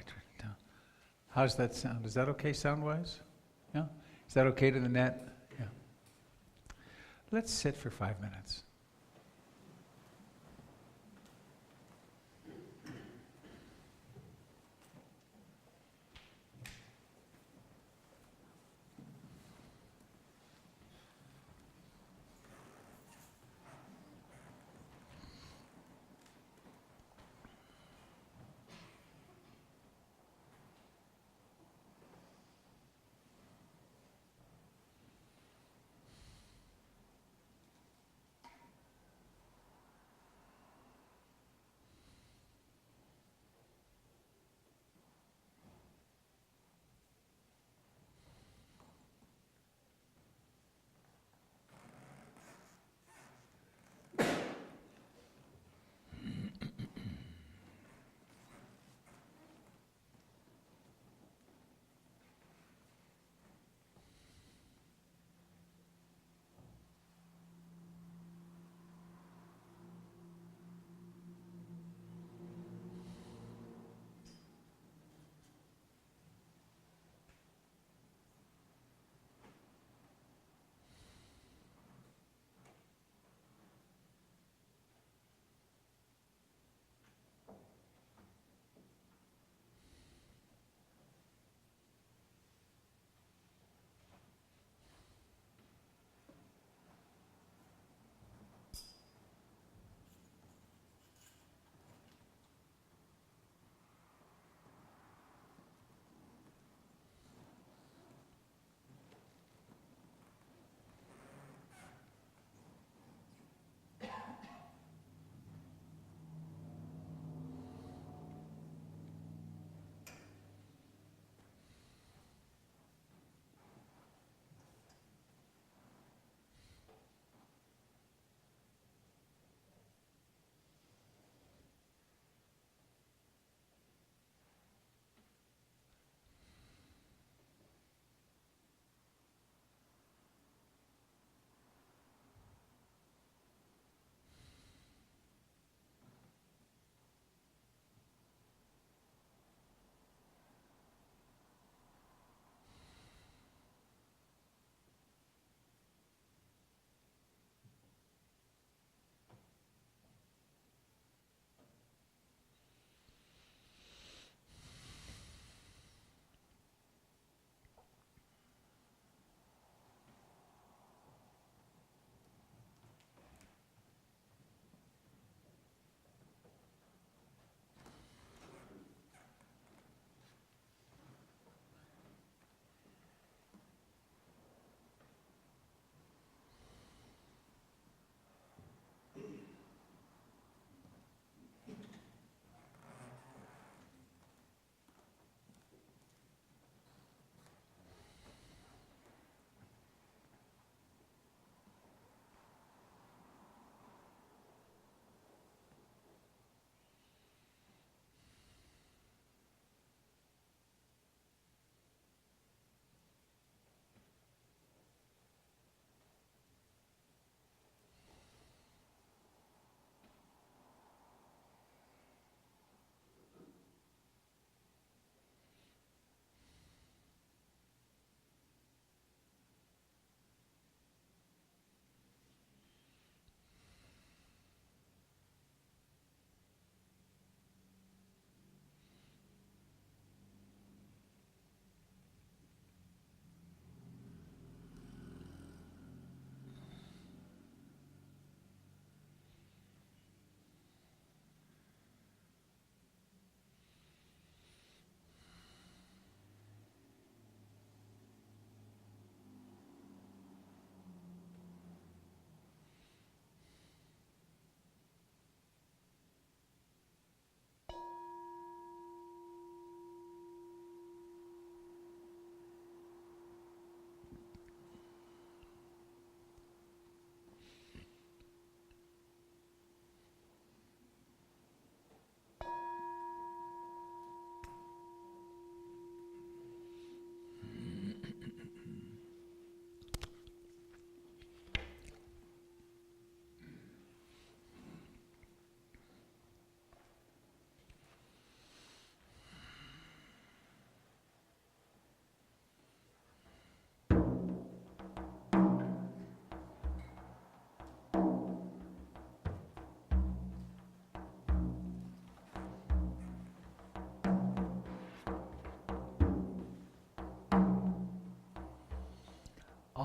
turned it down. How's that sound? Is that okay sound-wise? Yeah? Is that okay to the net? Yeah. Let's sit for 5 minutes.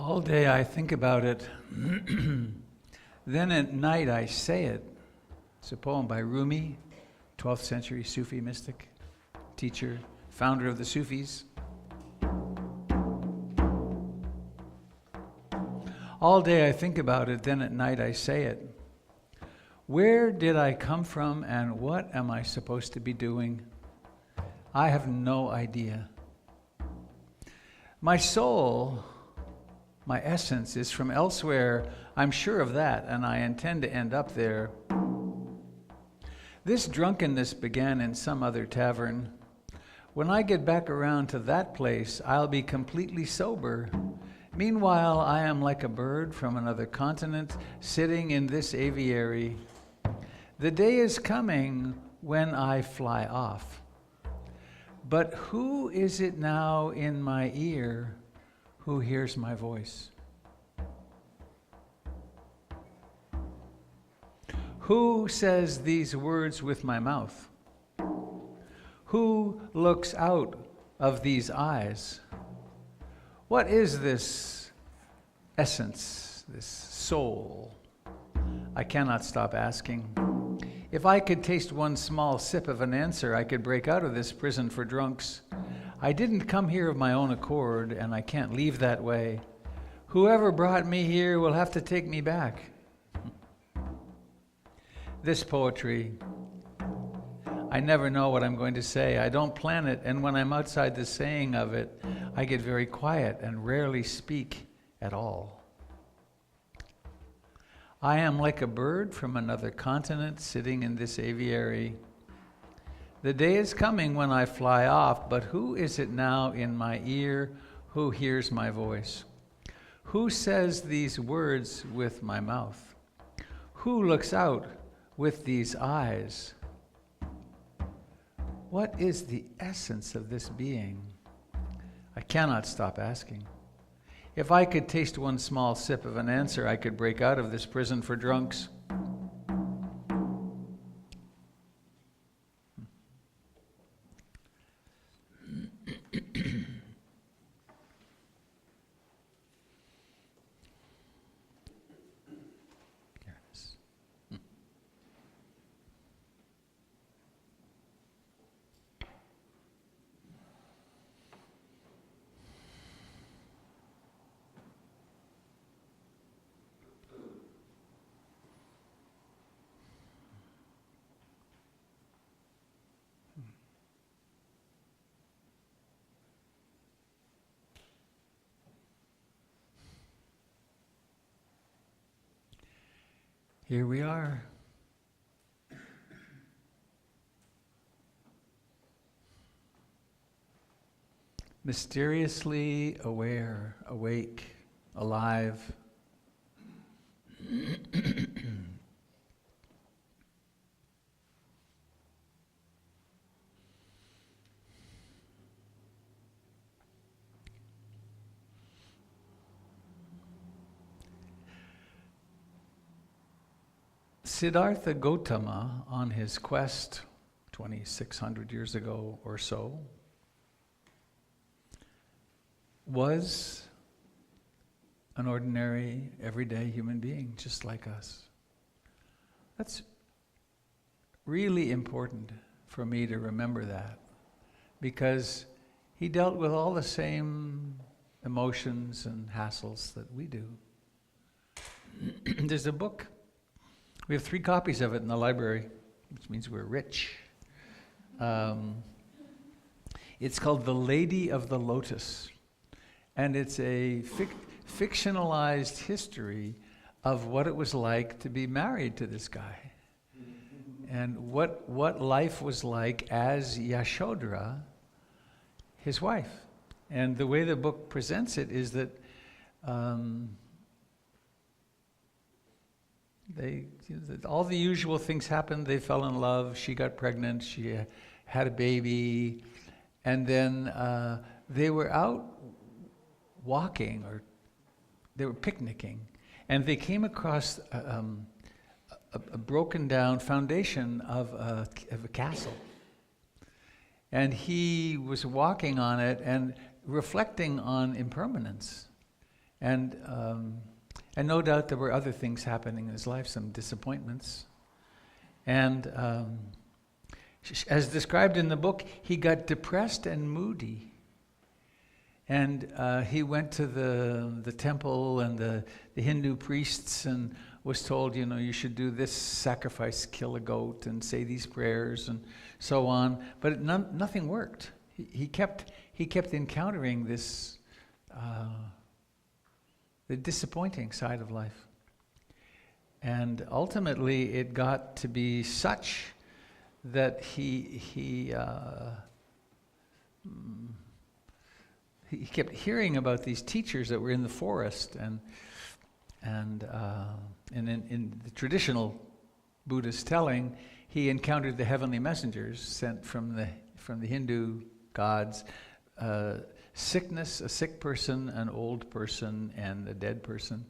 All day I think about it, then at night I say it. It's a poem by Rumi, 12th century Sufi mystic, teacher, founder of the Sufis. All day I think about it, then at night I say it. Where did I come from and what am I supposed to be doing? I have no idea. My soul, my essence, is from elsewhere. I'm sure of that, and I intend to end up there. This drunkenness began in some other tavern. When I get back around to that place, I'll be completely sober. Meanwhile, I am like a bird from another continent, sitting in this aviary. The day is coming when I fly off. But who is it now in my ear who hears my voice? Who says these words with my mouth? Who looks out of these eyes? What is this essence, this soul? I cannot stop asking. If I could taste one small sip of an answer, I could break out of this prison for drunks. I didn't come here of my own accord, and I can't leave that way. Whoever brought me here will have to take me back. This poetry, I never know what I'm going to say. I don't plan it, and when I'm outside the saying of it, I get very quiet and rarely speak at all. I am like a bird from another continent sitting in this aviary. The day is coming when I fly off, but who is it now in my ear who hears my voice? Who says these words with my mouth? Who looks out with these eyes? What is the essence of this being? I cannot stop asking. If I could taste one small sip of an answer, I could break out of this prison for drunks. Here we are. Mysteriously aware, awake, alive. Siddhartha Gautama, on his quest 2,600 years ago or so, was an ordinary, everyday human being, just like us. That's really important for me to remember that, because he dealt with all the same emotions and hassles that we do. There's a book. We have 3 copies of it in the library, which means we're rich. It's called The Lady of the Lotus, and it's a fictionalized history of what it was like to be married to this guy, and what life was like as Yashodhara, his wife. And the way the book presents it is that all the usual things happened. They fell in love. She got pregnant. She had a baby. And then they were out walking, or they were picnicking. And they came across a broken down foundation of a castle. And he was walking on it and reflecting on impermanence. And no doubt there were other things happening in his life, some disappointments. And as described in the book, he got depressed and moody. And he went to the temple and the Hindu priests and was told, you should do this sacrifice, kill a goat and say these prayers and so on. But nothing worked. He kept encountering this the disappointing side of life. And ultimately it got to be such that he kept hearing about these teachers that were in the forest, and in the traditional Buddhist telling, he encountered the heavenly messengers sent from the Hindu gods, sickness, a sick person, an old person, and a dead person.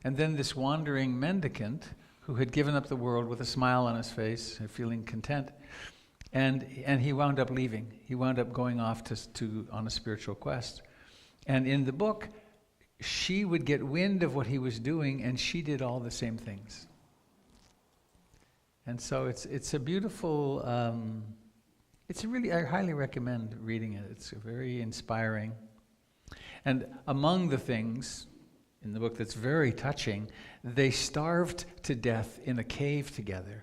And then this wandering mendicant who had given up the world with a smile on his face, feeling content, and he wound up leaving. He wound up going off on a spiritual quest. And in the book, she would get wind of what he was doing, and she did all the same things. And so it's a beautiful. I highly recommend reading it. It's very inspiring. And among the things in the book that's very touching, they starved to death in a cave together.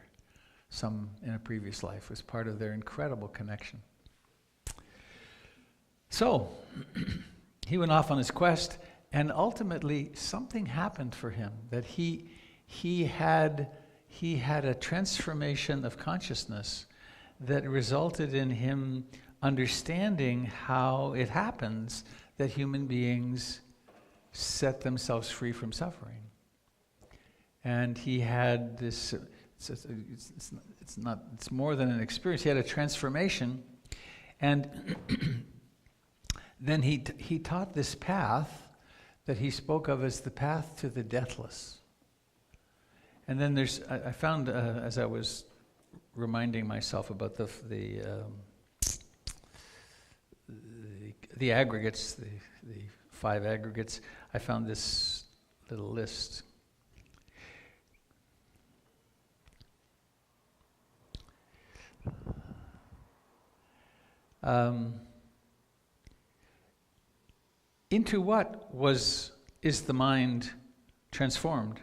Some in a previous life was part of their incredible connection. So he went off on his quest, and ultimately something happened for him, that he had a transformation of consciousness that resulted in him understanding how it happens that human beings set themselves free from suffering. And he had this, it's more than an experience, he had a transformation. And then he taught this path that he spoke of as the path to the deathless. And then I found, as I was reminding myself about the aggregates, the 5 aggregates, I found this little list. Into what is the mind transformed?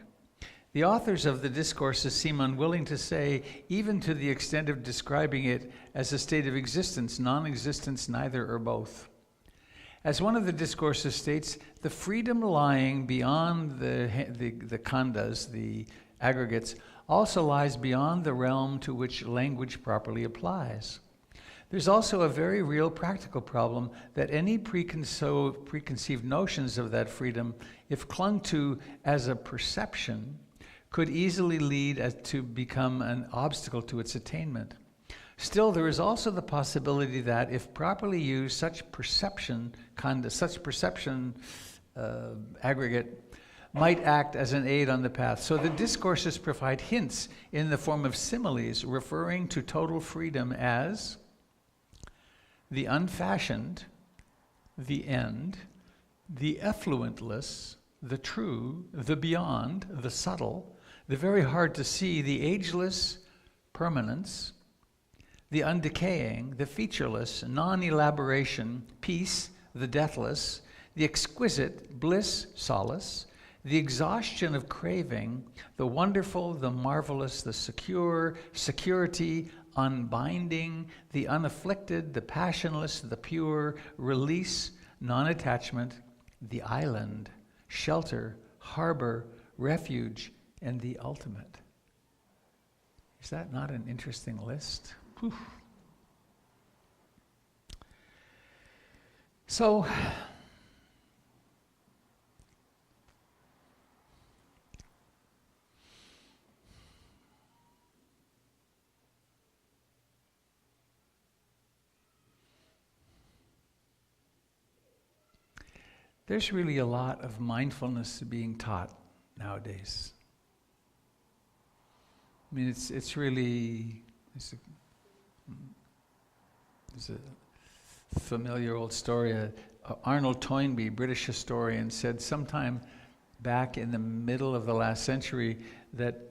The authors of the discourses seem unwilling to say, even to the extent of describing it as a state of existence, non-existence, neither or both. As one of the discourses states, the freedom lying beyond the khandas, the aggregates, also lies beyond the realm to which language properly applies. There's also a very real practical problem that any preconceived notions of that freedom, if clung to as a perception, could easily lead to become an obstacle to its attainment. Still, there is also the possibility that, if properly used, such perception aggregate might act as an aid on the path. So the discourses provide hints in the form of similes referring to total freedom as the unfashioned, the end, the effluentless, the true, the beyond, the subtle, the very hard to see, the ageless, permanence, the undecaying, the featureless, non-elaboration, peace, the deathless, the exquisite, bliss, solace, the exhaustion of craving, the wonderful, the marvelous, the secure, security, unbinding, the unafflicted, the passionless, the pure, release, non-attachment, the island, shelter, harbor, refuge, and the ultimate. Is that not an interesting list? Whew. So, there's really a lot of mindfulness being taught nowadays. I mean, it's a familiar old story. Arnold Toynbee, British historian, said sometime back in the middle of the last century that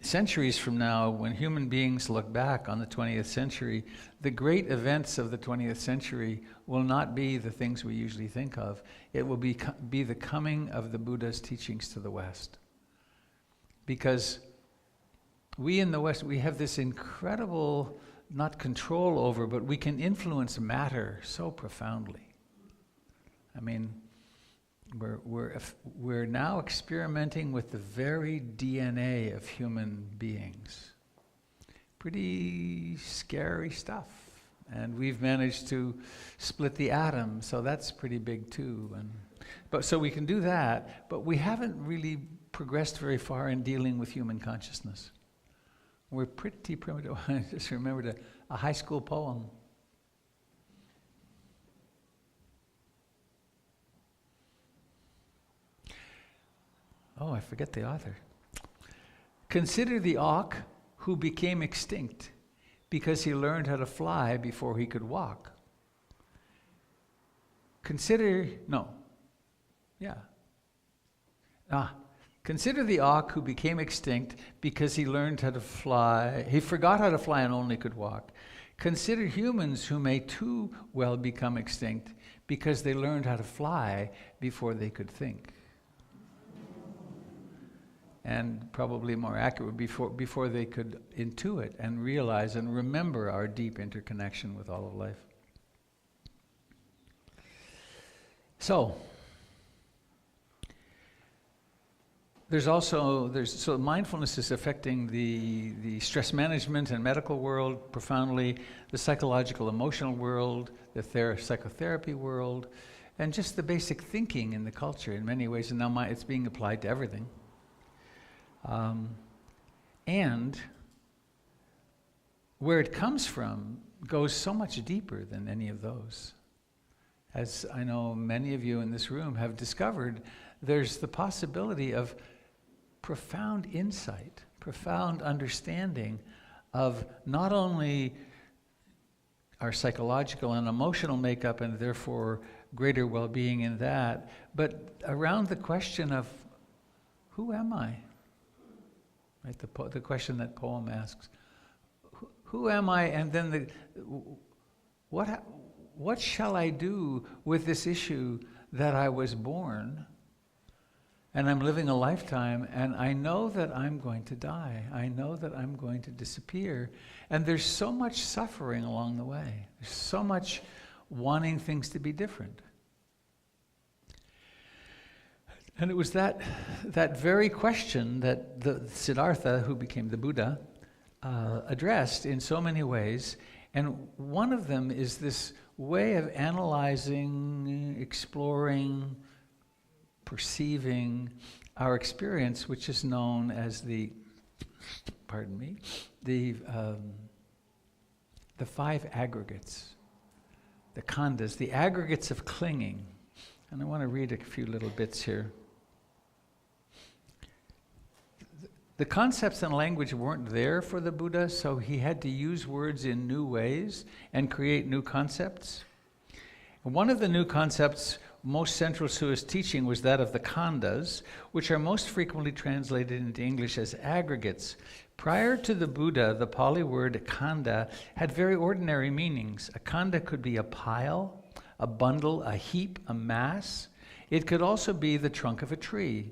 centuries from now, when human beings look back on the 20th century, the great events of the 20th century will not be the things we usually think of. It will be the coming of the Buddha's teachings to the West. Because we in the West, we have this incredible, not control over, but we can influence matter so profoundly. I mean, we're now experimenting with the very DNA of human beings. Pretty scary stuff. And we've managed to split the atom, so that's pretty big too. But so we can do that, but we haven't really progressed very far in dealing with human consciousness. We're pretty primitive. I just remembered a high school poem. Oh, I forget the author. Consider the auk who became extinct because he learned how to fly before he could walk. Consider the auk who became extinct because he learned how to fly. He forgot how to fly and only could walk. Consider humans who may too well become extinct because they learned how to fly before they could think. And probably more accurate, before they could intuit and realize and remember our deep interconnection with all of life. So, so mindfulness is affecting the stress management and medical world profoundly, the psychological emotional world, the psychotherapy world, and just the basic thinking in the culture in many ways. And now it's being applied to everything. And where it comes from goes so much deeper than any of those. As I know many of you in this room have discovered, there's the possibility of profound insight, profound understanding of not only our psychological and emotional makeup and therefore greater well-being in that, but around the question of who am I? Right, the question that poem asks, who am I? And then what shall I do with this issue that I was born, and I'm living a lifetime, and I know that I'm going to die. I know that I'm going to disappear. And there's so much suffering along the way. There's so much wanting things to be different. And it was that very question that the Siddhartha, who became the Buddha, addressed in so many ways. And one of them is this way of analyzing, exploring, perceiving our experience, which is known as the 5 aggregates, the khandhas, the aggregates of clinging. And I want to read a few little bits here. The concepts and language weren't there for the Buddha, so he had to use words in new ways and create new concepts. And one of the new concepts most central to his teaching was that of the khandhas, which are most frequently translated into English as aggregates. Prior to the Buddha, the Pali word khandha had very ordinary meanings. A khandha could be a pile, a bundle, a heap, a mass. It could also be the trunk of a tree.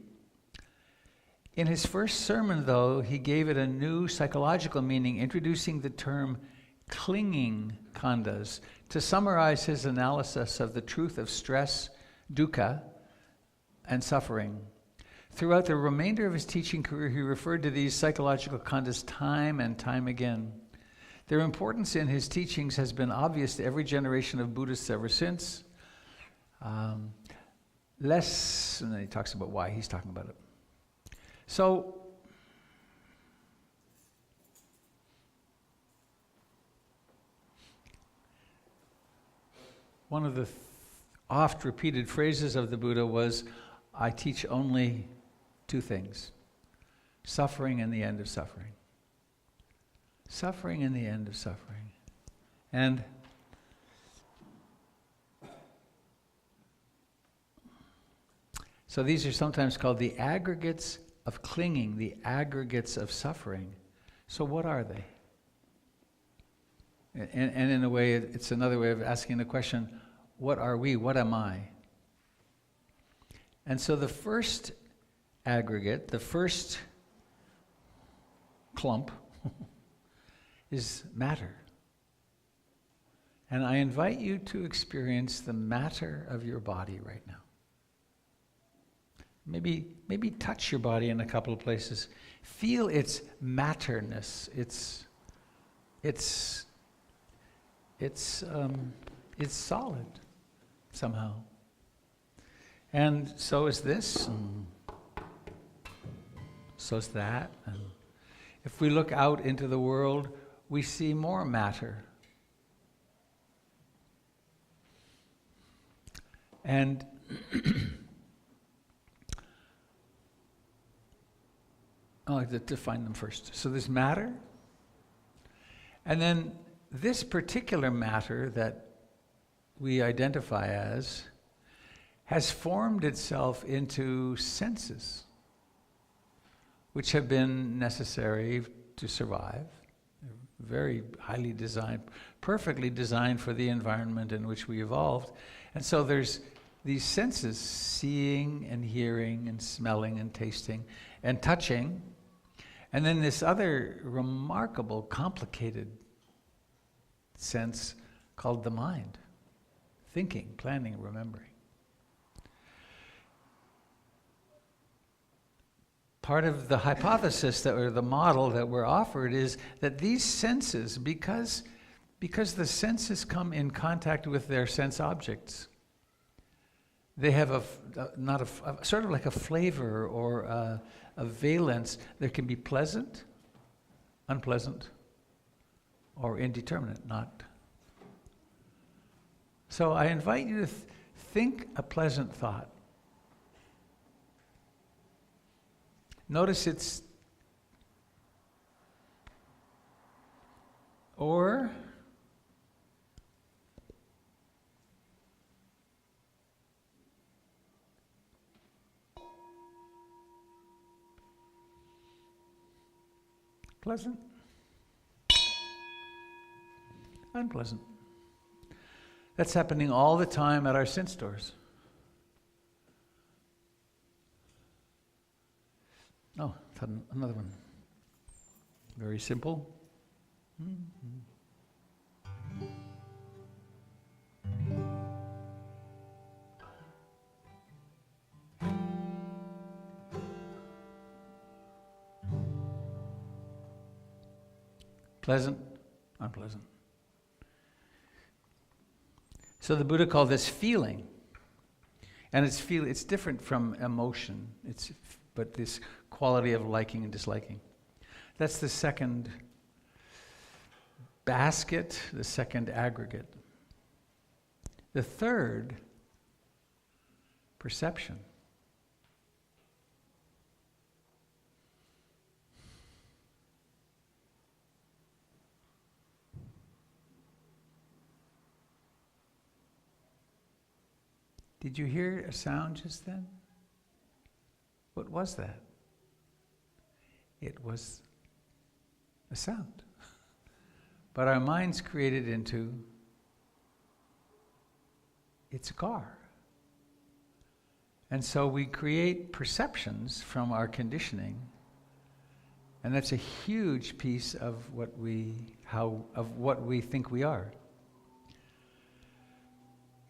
In his first sermon, though, he gave it a new psychological meaning, introducing the term clinging khandhas to summarize his analysis of the truth of stress, dukkha, and suffering. Throughout the remainder of his teaching career, he referred to these psychological khandhas time and time again. Their importance in his teachings has been obvious to every generation of Buddhists ever since. And then he talks about why he's talking about it. So, one of the oft-repeated phrases of the Buddha was, I teach only 2 things, suffering and the end of suffering. Suffering and the end of suffering. And So these are sometimes called the aggregates of clinging, the aggregates of suffering. So what are they? And in a way, it's another way of asking the question, what are we? What am I? And so the first aggregate, the first clump, is matter. And I invite you to experience the matter of your body right now. Maybe touch your body in a couple of places. Feel its matterness. It's solid somehow. And so is this, and so is that. And if we look out into the world, we see more matter. And I like to define them first. So there's matter, and then this particular matter that we identify as has formed itself into senses, which have been necessary to survive. They're very highly designed, perfectly designed for the environment in which we evolved. And so there's these senses, seeing and hearing and smelling and tasting and touching. And then this other remarkable, complicated sense called the mind. Thinking, planning, remembering. Part of the hypothesis or the model that we're offered is that these senses, because the senses come in contact with their sense objects, they have sort of like a flavor or a valence. There can be pleasant, unpleasant, or indeterminate, not. So I invite you to think a pleasant thought. Notice it's or pleasant, unpleasant. That's happening all the time at our sense doors. Oh, another one. Very simple. Pleasant, unpleasant. So the Buddha called this feeling. And it's different from emotion. But this quality of liking and disliking. That's the second basket, the second aggregate. The third, perception. Did you hear a sound just then? What was that? It was a sound. But our minds created into, it's a car. And so we create perceptions from our conditioning, and that's a huge piece of what we think we are.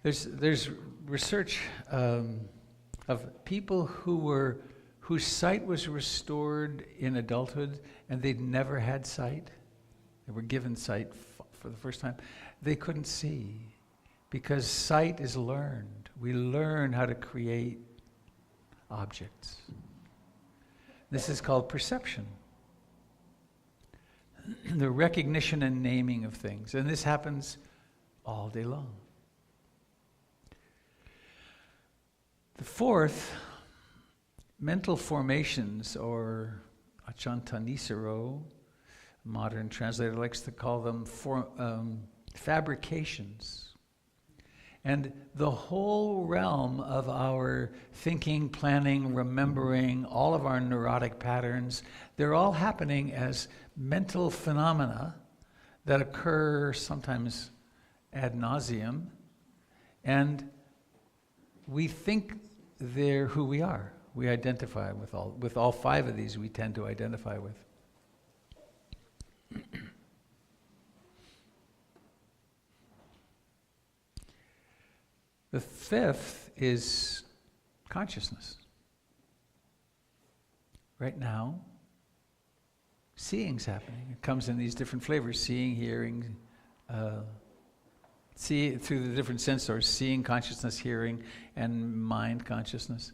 There's research of people whose sight was restored in adulthood, and they'd never had sight. They were given sight for the first time. They couldn't see, because sight is learned. We learn how to create objects. This is called perception. The recognition and naming of things. And this happens all day long. The fourth, mental formations, or Achanta Nisaro, modern translator likes to call them fabrications. And the whole realm of our thinking, planning, remembering, all of our neurotic patterns, they're all happening as mental phenomena that occur sometimes ad nauseum, and we think they're who we are. We identify with all five of these we tend to identify with. The fifth is consciousness. Right now, seeing's happening. It comes in these different flavors: seeing, hearing, see through the different sensors: seeing consciousness, hearing, and mind consciousness.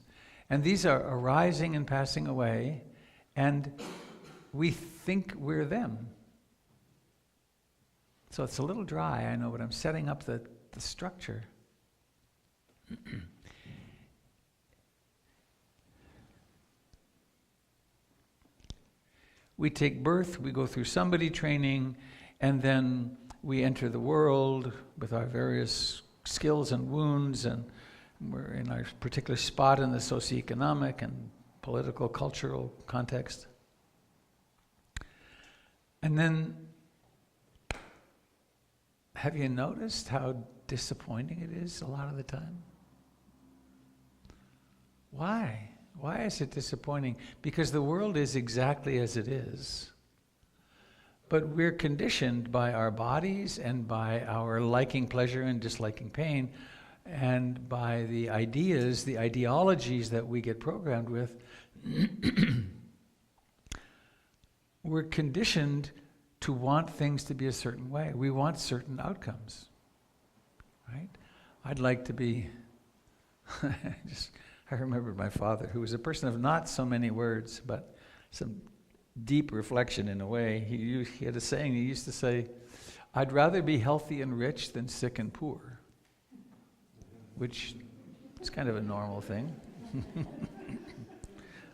And these are arising and passing away, and we think we're them. So it's a little dry, I know, but I'm setting up the structure. We take birth, we go through somebody training, and then we enter the world with our various skills and wounds, and we're in our particular spot in the socioeconomic and political, cultural context. And then, have you noticed how disappointing it is a lot of the time? Why? Why is it disappointing? Because the world is exactly as it is. But we're conditioned by our bodies and by our liking pleasure and disliking pain, and by the ideas, the ideologies that we get programmed with. We're conditioned to want things to be a certain way. We want certain outcomes, right? I'd like to be, I remember my father, who was a person of not so many words, but some deep reflection in a way. He had a saying, he used to say, "I'd rather be healthy and rich than sick and poor," which is kind of a normal thing.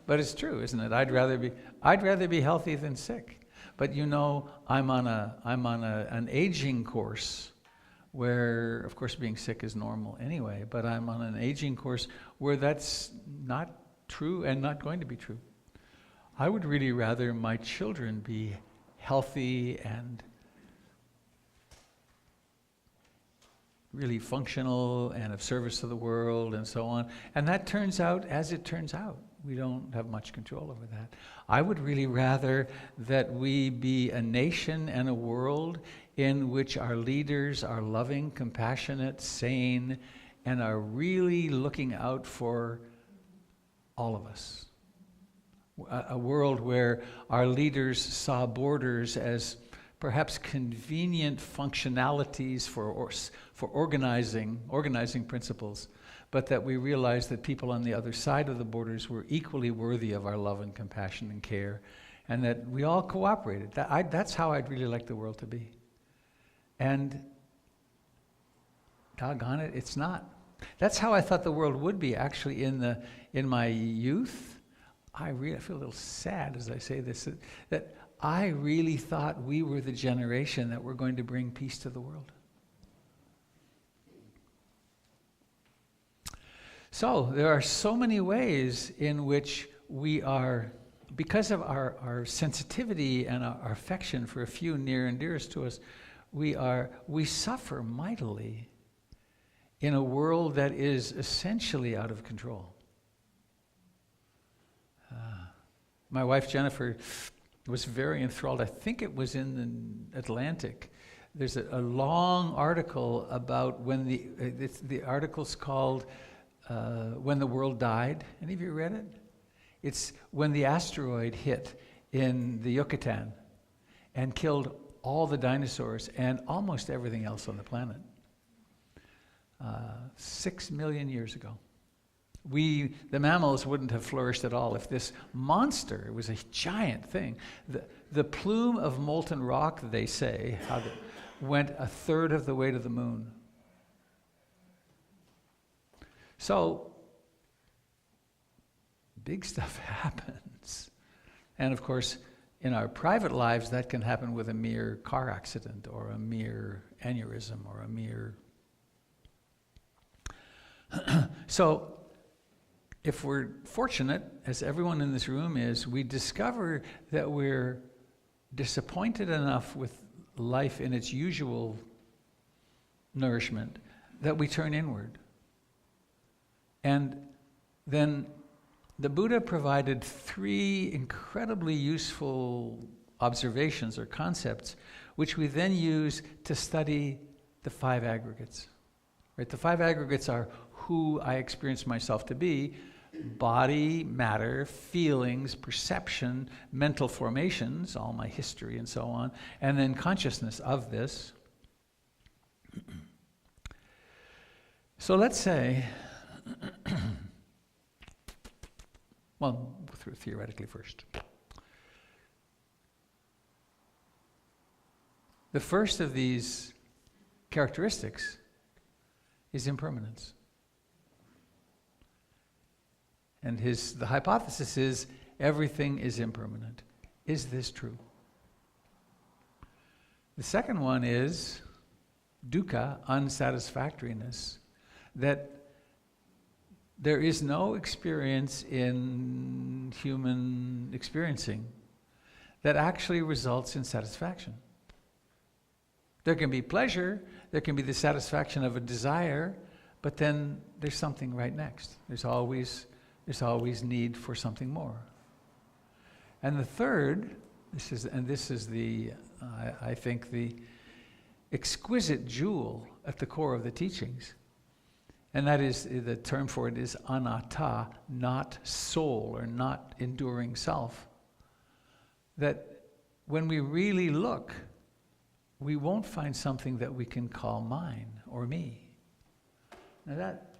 But it's true, isn't it? I'd rather be healthy than sick. But you know, I'm on an aging course where, of course, being sick is normal anyway, but I'm on an aging course where that's not true and not going to be true. I would really rather my children be healthy and really functional and of service to the world and so on. And that turns out as it turns out. We don't have much control over that. I would really rather that we be a nation and a world in which our leaders are loving, compassionate, sane, and are really looking out for all of us. A world where our leaders saw borders as perhaps convenient functionalities for organizing principles, but that we realize that people on the other side of the borders were equally worthy of our love and compassion and care, and that we all cooperated. That's how I'd really like the world to be. And doggone it, it's not. That's how I thought the world would be actually in my youth. I feel a little sad as I say this, that I really thought we were the generation that were going to bring peace to the world. So there are so many ways in which we are, because of our sensitivity and our affection for a few near and dearest to us, we suffer mightily in a world that is essentially out of control. My wife Jennifer was very enthralled. I think it was in the Atlantic. There's a long article about when the article's called When the World Died. Any of you read it? It's when the asteroid hit in the Yucatan and killed all the dinosaurs and almost everything else on the planet. 6 million years ago. The mammals wouldn't have flourished at all if this monster, it was a giant thing. The plume of molten rock, they say, went a third of the way to the moon. So, big stuff happens. And of course, in our private lives, that can happen with a mere car accident or a mere aneurysm or a mere So, if we're fortunate, as everyone in this room is, we discover that we're disappointed enough with life in its usual nourishment that we turn inward. And then the Buddha provided 3 incredibly useful observations or concepts, which we then use to study the 5 aggregates. Right? The 5 aggregates are who I experience myself to be: body, matter, feelings, perception, mental formations, all my history and so on, and then consciousness of this. So let's say, well, theoretically first. The first of these characteristics is impermanence. And the hypothesis is everything is impermanent. Is this true? The second one is dukkha, unsatisfactoriness, that there is no experience in human experiencing that actually results in satisfaction. There can be pleasure, there can be the satisfaction of a desire, but then there's something right next. There's always need for something more. And the third, this is the, I think, the exquisite jewel at the core of the teachings, and that is, the term for it is anatta, not soul or not enduring self. That when we really look, we won't find something that we can call mine or me. Now that,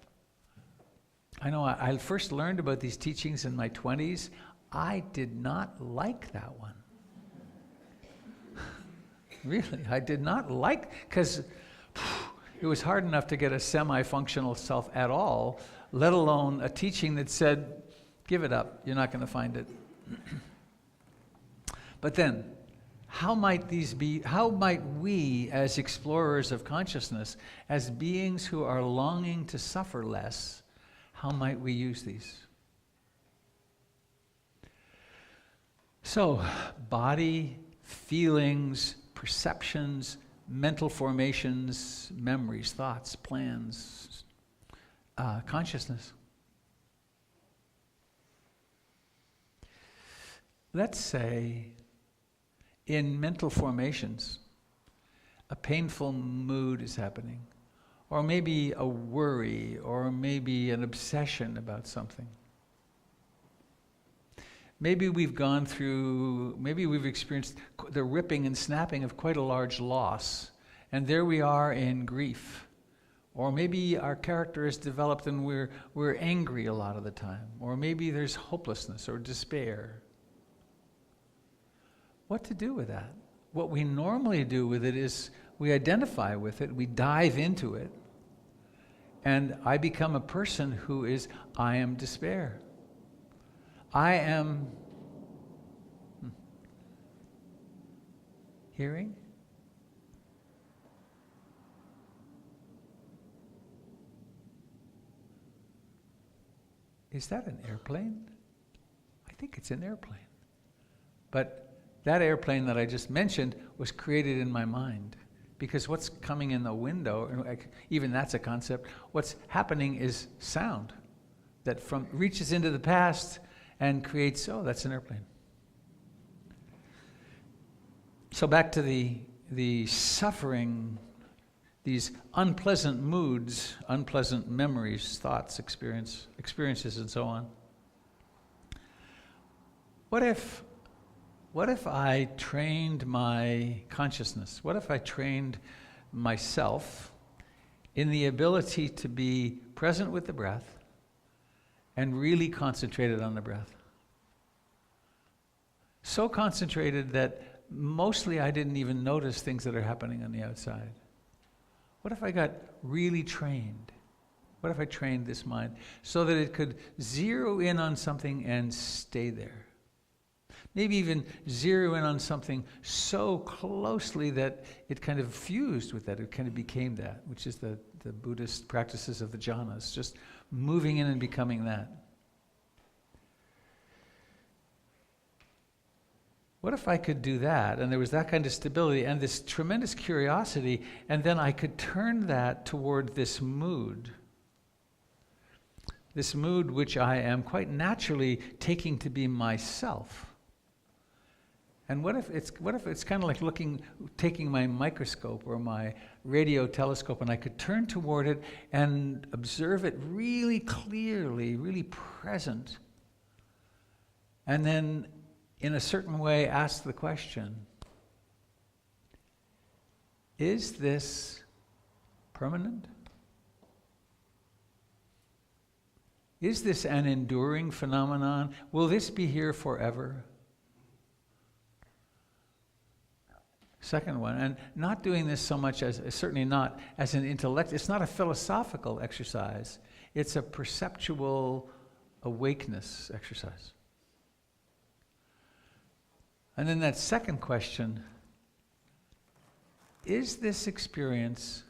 I know I first learned about these teachings in my 20s. I did not like that one. Really, I did not like, because it was hard enough to get a semi-functional self at all, let alone a teaching that said, give it up, you're not going to find it. But then, how might we, as explorers of consciousness, as beings who are longing to suffer less, how might we use these? So, body, feelings, perceptions, mental formations, memories, thoughts, plans, consciousness. Let's say in mental formations, a painful mood is happening, or maybe a worry, or maybe an obsession about something. Maybe we've experienced the ripping and snapping of quite a large loss, and there we are in grief. Or maybe our character is developed and we're angry a lot of the time. Or maybe there's hopelessness or despair. What to do with that? What we normally do with it is we identify with it, we dive into it, and I become a person who is, I am despair. I am hearing? Is that an airplane? I think it's an airplane. But that airplane that I just mentioned was created in my mind. Because what's coming in the window, even that's a concept, what's happening is sound that reaches into the past and creates, oh, that's an airplane. So back to the suffering, these unpleasant moods, unpleasant memories, thoughts, experiences, and so on. What if I trained my consciousness? What if I trained myself in the ability to be present with the breath and really concentrated on the breath? So concentrated that mostly I didn't even notice things that are happening on the outside. What if I got really trained? What if I trained this mind so that it could zero in on something and stay there? Maybe even zero in on something so closely that it kind of fused with that, it kind of became that, which is the Buddhist practices of the jhanas, just moving in and becoming that. What if I could do that, and there was that kind of stability and this tremendous curiosity, and then I could turn that toward this mood which I am quite naturally taking to be myself. And what if it's kind of like taking my microscope or my radio telescope, and I could turn toward it and observe it really clearly, really present, and then in a certain way ask the question, is this permanent? Is this an enduring phenomenon? Will this be here forever? Second one, and not doing this so much as, certainly not as an intellect, it's not a philosophical exercise, it's a perceptual awakeness exercise. And then that second question, is this experience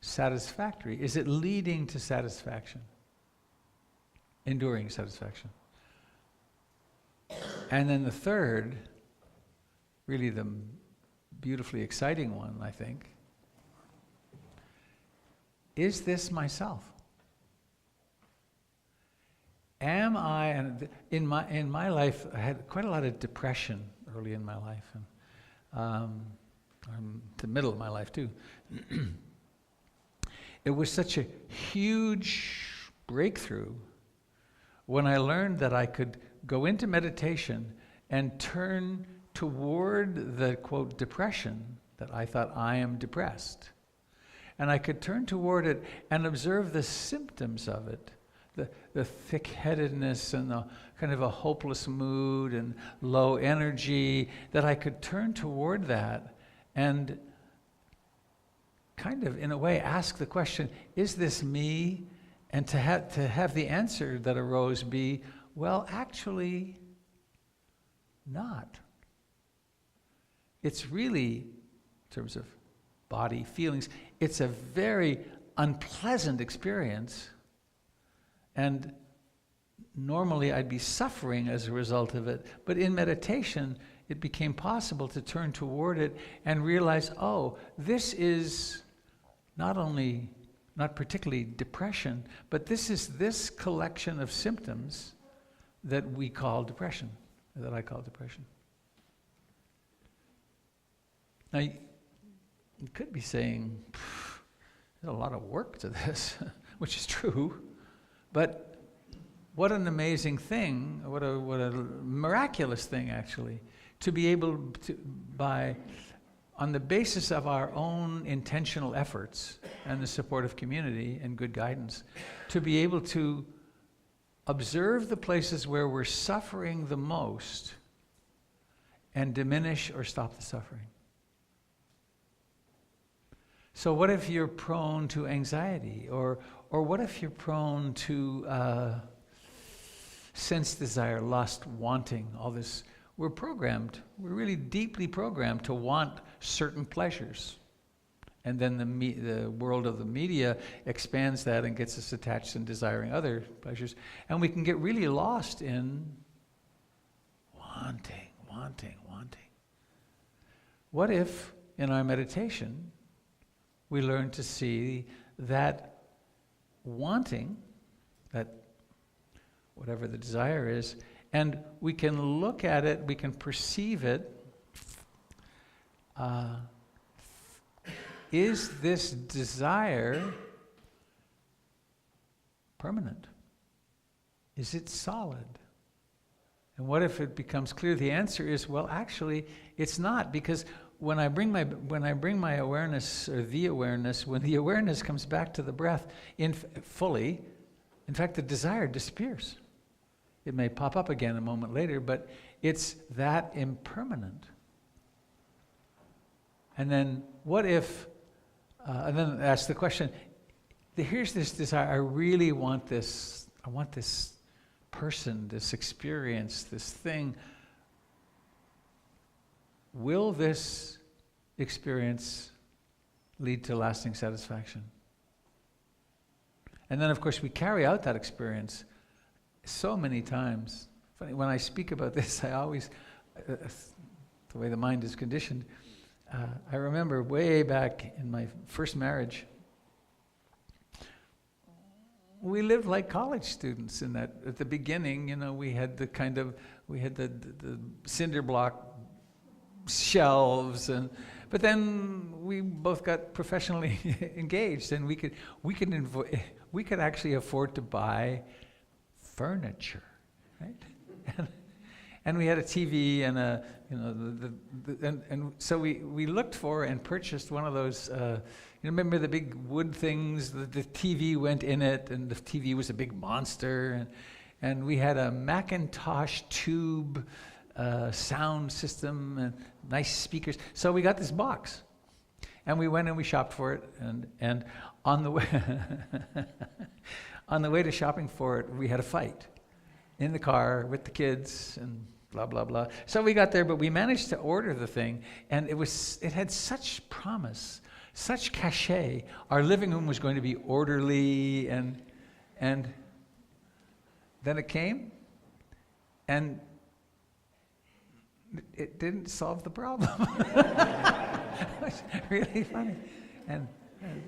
satisfactory? Is it leading to satisfaction? Enduring satisfaction. And then the third, really the beautifully exciting one, I think, is this myself? Am I, and in my life, I had quite a lot of depression early in my life, and the middle of my life too. It was such a huge breakthrough when I learned that I could go into meditation and turn toward the, quote, depression, that I thought I am depressed. And I could turn toward it and observe the symptoms of it, the thick-headedness and the kind of a hopeless mood and low energy, that I could turn toward that and kind of, in a way, ask the question, is this me? And to have the answer that arose be, well, actually, not. It's really, in terms of body, feelings, it's a very unpleasant experience. And normally I'd be suffering as a result of it. But in meditation, it became possible to turn toward it and realize, oh, this is not particularly depression, but this is this collection of symptoms that we call depression, that I call depression. Now, you could be saying, there's a lot of work to this, which is true, but what an amazing thing, what a miraculous thing, actually, to be able to, on the basis of our own intentional efforts and the support of community and good guidance, to be able to observe the places where we're suffering the most and diminish or stop the suffering. So what if you're prone to anxiety, or what if you're prone to sense desire, lust, wanting, all this? We're really deeply programmed to want certain pleasures. And then the world of the media expands that and gets us attached and desiring other pleasures. And we can get really lost in wanting. What if, in our meditation, we learn to see that wanting, that whatever the desire is, and we can look at it, we can perceive it. Is this desire permanent? Is it solid? And what if it becomes clear? The answer is, well, actually, it's not, because when I bring my awareness, or the awareness, when the awareness comes back to the breath fully, in fact, the desire disappears. It may pop up again a moment later, but it's that impermanent. And then what if, and then ask the question, here's this desire, I really want this, I want this person, this experience, this thing will this experience lead to lasting satisfaction? And then, of course, we carry out that experience so many times. Funny, when I speak about this, I always, the way the mind is conditioned, I remember way back in my first marriage, we lived like college students in that. At the beginning, you know, we had the cinder block shelves, but then we both got professionally engaged, and we could actually afford to buy furniture, right? And we had a TV and and so we looked for and purchased one of those. You remember the big wood things? The TV went in it, and the TV was a big monster. And we had a Macintosh tube sound system and nice speakers. So we got this box, and we went and we shopped for it. And on the way on the way to shopping for it, we had a fight in the car with the kids and blah, blah, blah. So we got there, but we managed to order the thing, and it had such promise, such cachet. Our living room was going to be orderly, and then it came, and it didn't solve the problem. It was really funny. And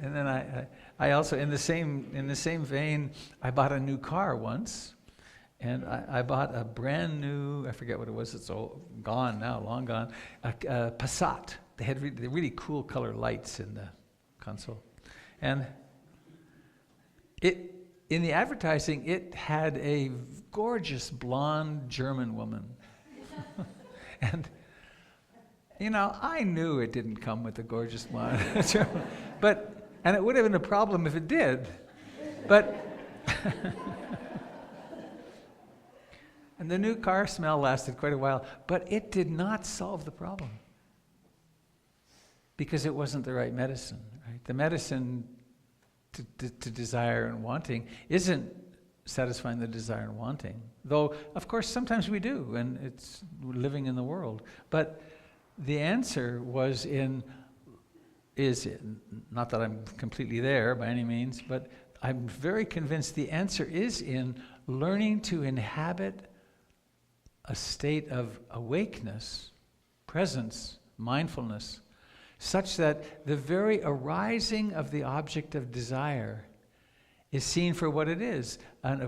then I also, in the same vein, I bought a new car once. And I bought a brand new, I forget what it was, it's all gone now, long gone, a Passat. They had really cool color lights in the console. And in the advertising, it had a gorgeous blonde German woman. And, you know, I knew it didn't come with a gorgeous blonde German, and it would have been a problem if it did. But and the new car smell lasted quite a while, but it did not solve the problem because it wasn't the right medicine. Right? The medicine to desire and wanting isn't satisfying the desire and wanting, though, of course, sometimes we do, and it's living in the world. But the answer is not that I'm completely there by any means, but I'm very convinced the answer is in learning to inhabit a state of awakeness, presence, mindfulness, such that the very arising of the object of desire is seen for what it is, a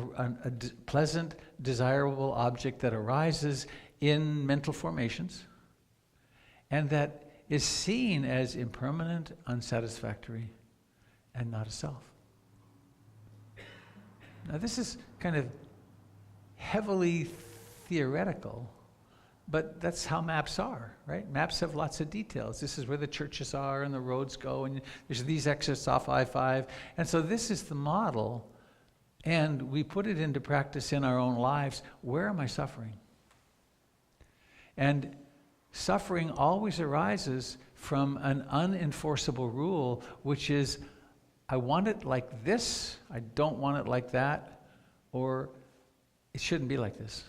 pleasant, desirable object that arises in mental formations, and that is seen as impermanent, unsatisfactory, and not a self. Now this is kind of heavily theoretical, but that's how maps are, right? Maps have lots of details. This is where the churches are and the roads go, and there's these exits off I-5. And so this is the model, and we put it into practice in our own lives. Where am I suffering? And suffering always arises from an unenforceable rule, which is, I want it like this, I don't want it like that, or it shouldn't be like this.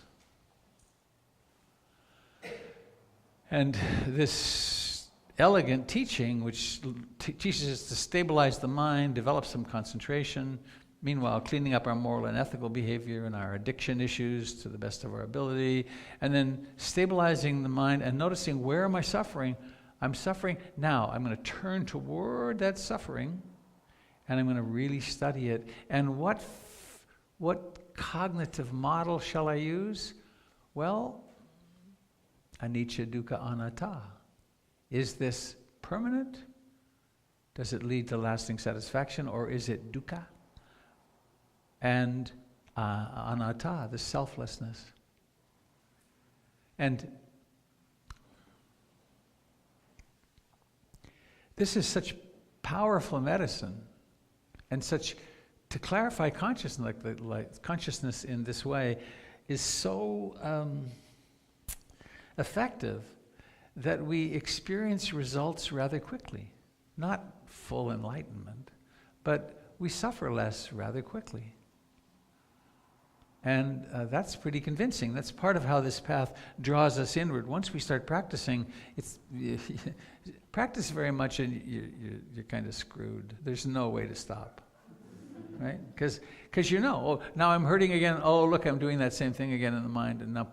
And this elegant teaching, which teaches us to stabilize the mind, develop some concentration, meanwhile cleaning up our moral and ethical behavior and our addiction issues to the best of our ability, and then stabilizing the mind and noticing, where am I suffering? I'm suffering. Now, I'm going to turn toward that suffering, and I'm going to really study it. And what cognitive model shall I use? Well, anicca, dukkha, anatta. Is this permanent? Does it lead to lasting satisfaction, or is it dukkha? And anatta, the selflessness. And this is such powerful medicine, and such, to clarify consciousness, like consciousness in this way is so effective that we experience results rather quickly. Not full enlightenment, but we suffer less rather quickly. And that's pretty convincing. That's part of how this path draws us inward. Once we start practicing, it's practice very much and you're kind of screwed. There's no way to stop, right? Because oh, now I'm hurting again. Oh, look, I'm doing that same thing again in the mind. And now,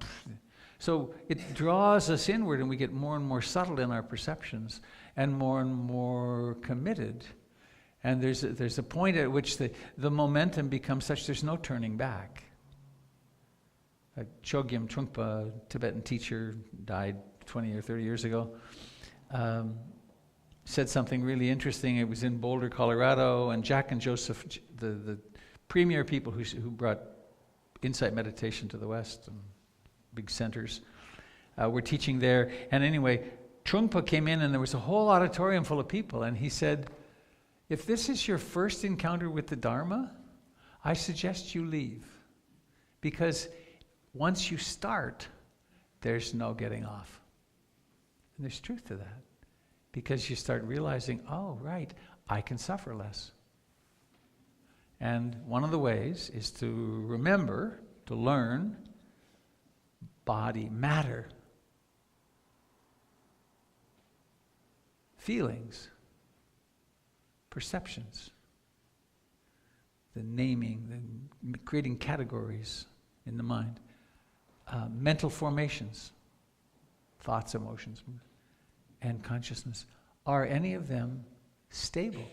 so it draws us inward, and we get more and more subtle in our perceptions and more committed. And there's a point at which the momentum becomes such there's no turning back. Chogyam Trungpa, Tibetan teacher, died 20 or 30 years ago, said something really interesting. It was in Boulder, Colorado, and Jack and Joseph, the premier people who brought insight meditation to the West, and big centers, were teaching there. And anyway, Trungpa came in, and there was a whole auditorium full of people, and he said, if this is your first encounter with the Dharma, I suggest you leave, because once you start, there's no getting off. And there's truth to that. Because you start realizing, oh, right, I can suffer less. And one of the ways is to remember, to learn, body, matter, feelings, perceptions, the naming, the creating categories in the mind. Mental formations, thoughts, emotions, and consciousness. Are any of them stable?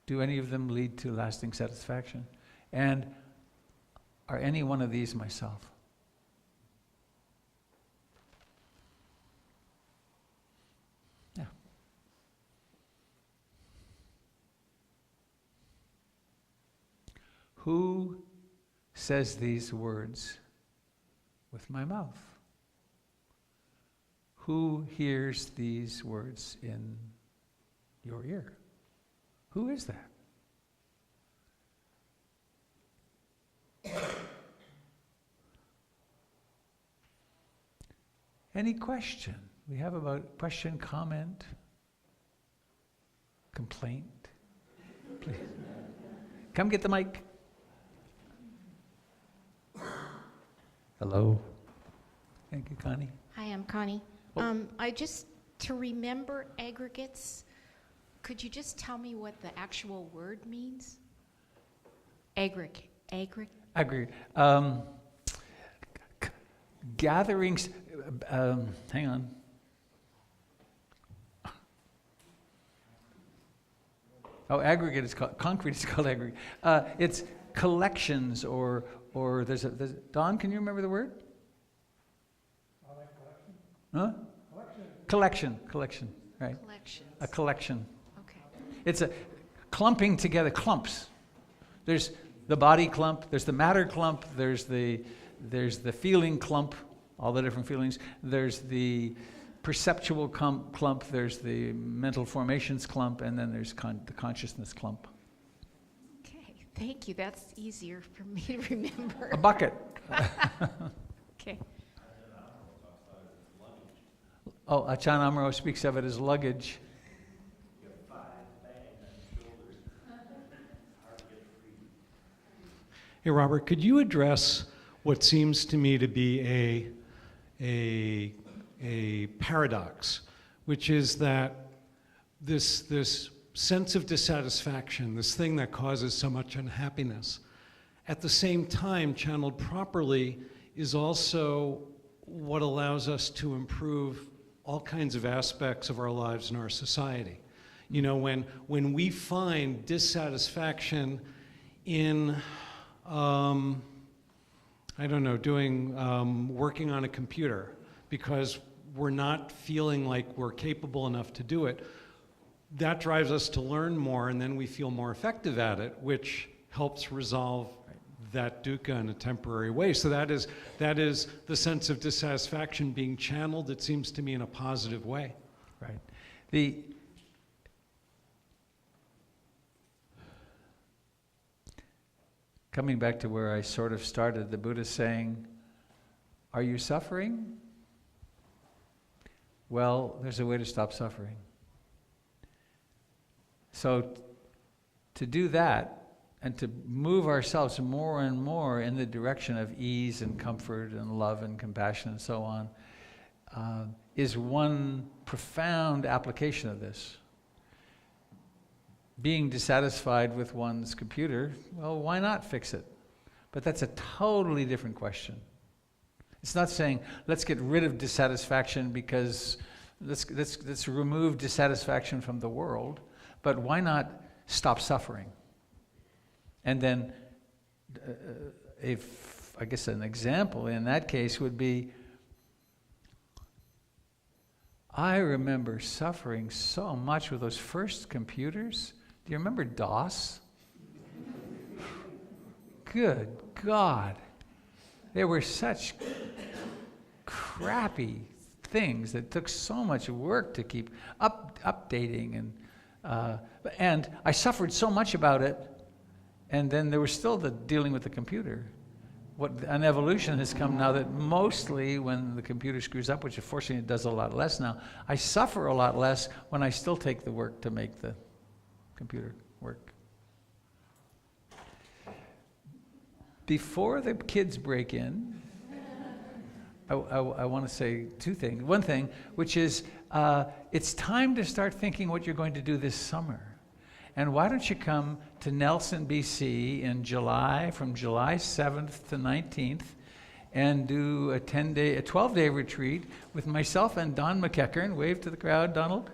Do any of them lead to lasting satisfaction? And are any one of these myself? Yeah. Who says these words with my mouth? Who hears these words in your ear? Who is that? Any question? We have about question, comment, complaint? Please. Come get the mic. Hello. Thank you, Connie. Hi, I'm Connie. To remember aggregates, could you just tell me what the actual word means? Aggregate. Gatherings, hang on. Oh, aggregate is called, concrete is called aggregate. It's collections or there's Don, can you remember the word? Huh? Collection, right? Collections. A collection. Okay. It's a clumping together, clumps. There's the body clump, there's the matter clump, there's the feeling clump, all the different feelings. There's the perceptual clump, there's the mental formations clump, and then there's the consciousness clump. Okay, thank you. That's easier for me to remember. A bucket. Okay. Oh, Achan Amaro speaks of it as luggage. Hey, Robert, could you address what seems to me to be a paradox, which is that this sense of dissatisfaction, this thing that causes so much unhappiness, at the same time, channeled properly, is also what allows us to improve all kinds of aspects of our lives and our society. You know, when we find dissatisfaction in I don't know, working on a computer because we're not feeling like we're capable enough to do it, that drives us to learn more, and then we feel more effective at it, which helps resolve that dukkha in a temporary way. So that is the sense of dissatisfaction being channeled, it seems to me, in a positive way. Right. Coming back to where I sort of started, the Buddha saying, are you suffering? Well, there's a way to stop suffering. So to do that, and to move ourselves more and more in the direction of ease and comfort and love and compassion and so on, is one profound application of this. Being dissatisfied with one's computer, well, why not fix it? But that's a totally different question. It's not saying, let's get rid of dissatisfaction because let's remove dissatisfaction from the world, but why not stop suffering? And then, if I guess an example in that case would be, I remember suffering so much with those first computers. Do you remember DOS? Good God. They were such crappy things that took so much work to keep updating. And I suffered so much about it. And then there was still the dealing with the computer. An evolution has come now that mostly when the computer screws up, which unfortunately it does a lot less now, I suffer a lot less when I still take the work to make the computer work. Before the kids break in, I want to say two things. One thing, which is it's time to start thinking what you're going to do this summer. And why don't you come to Nelson, BC in July, from July 7th to 19th, and do a 12-day retreat with myself and Don McEachern. Wave to the crowd, Donald.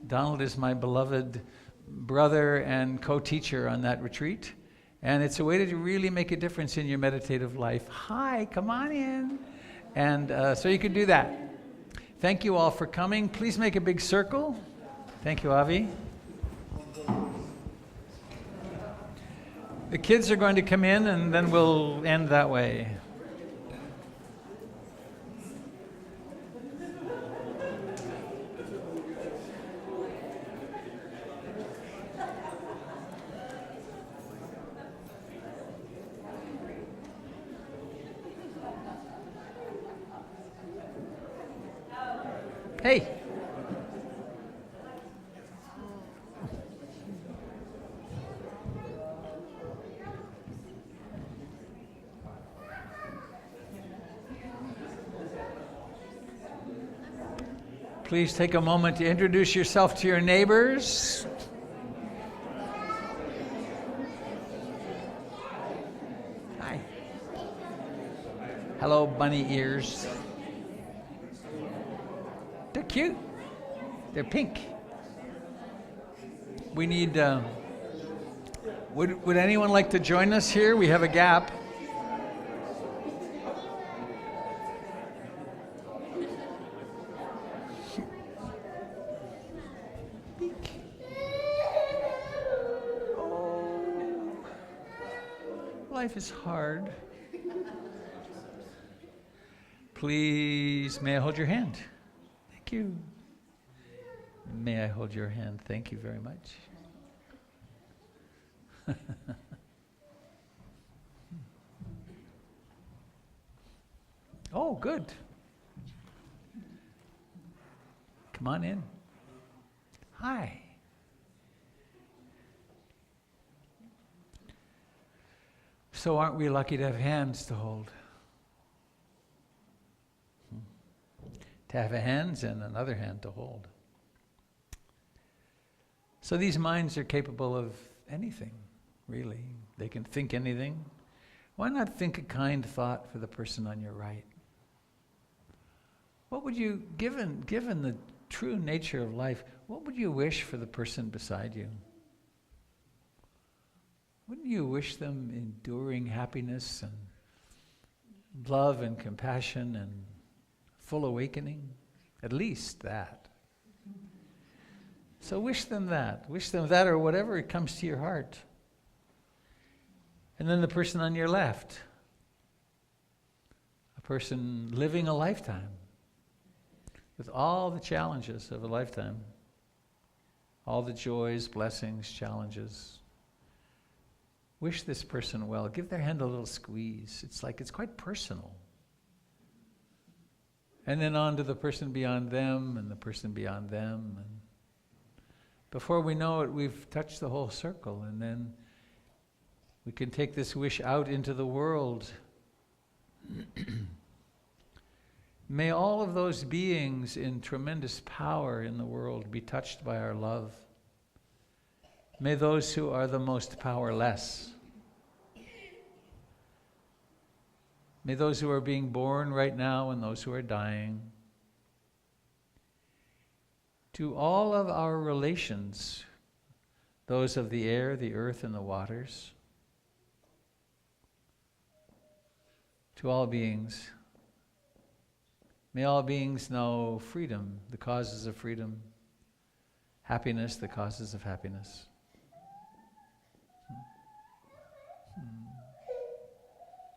Donald is my beloved brother and co-teacher on that retreat. And it's a way to really make a difference in your meditative life. Hi, come on in. And so you can do that. Thank you all for coming. Please make a big circle. Thank you, Avi. The kids are going to come in, and then we'll end that way. Hey. Please take a moment to introduce yourself to your neighbors. Hi. Hello, bunny ears. They're cute. They're pink. We need, would anyone like to join us here? We have a gap. Life is hard. Please, may I hold your hand? Thank you. May I hold your hand? Thank you very much. Oh, good. Come on in. Hi. So aren't we lucky to have hands to hold? To have hands and another hand to hold. So these minds are capable of anything, really. They can think anything. Why not think a kind thought for the person on your right? What would you, given the true nature of life, what would you wish for the person beside you? Wouldn't you wish them enduring happiness and love and compassion and full awakening? At least that. So wish them that. Wish them that or whatever it comes to your heart. And then the person on your left. A person living a lifetime with all the challenges of a lifetime. All the joys, blessings, challenges. Wish this person well. Give their hand a little squeeze. It's quite personal. And then on to the person beyond them and the person beyond them. And before we know it, we've touched the whole circle. And then We can take this wish out into the world. May all of those beings in tremendous power in the world be touched by our love. May those who are the most powerless, may those who are being born right now and those who are dying, to all of our relations, those of the air, the earth, and the waters, to all beings, may all beings know freedom, the causes of freedom, happiness, the causes of happiness.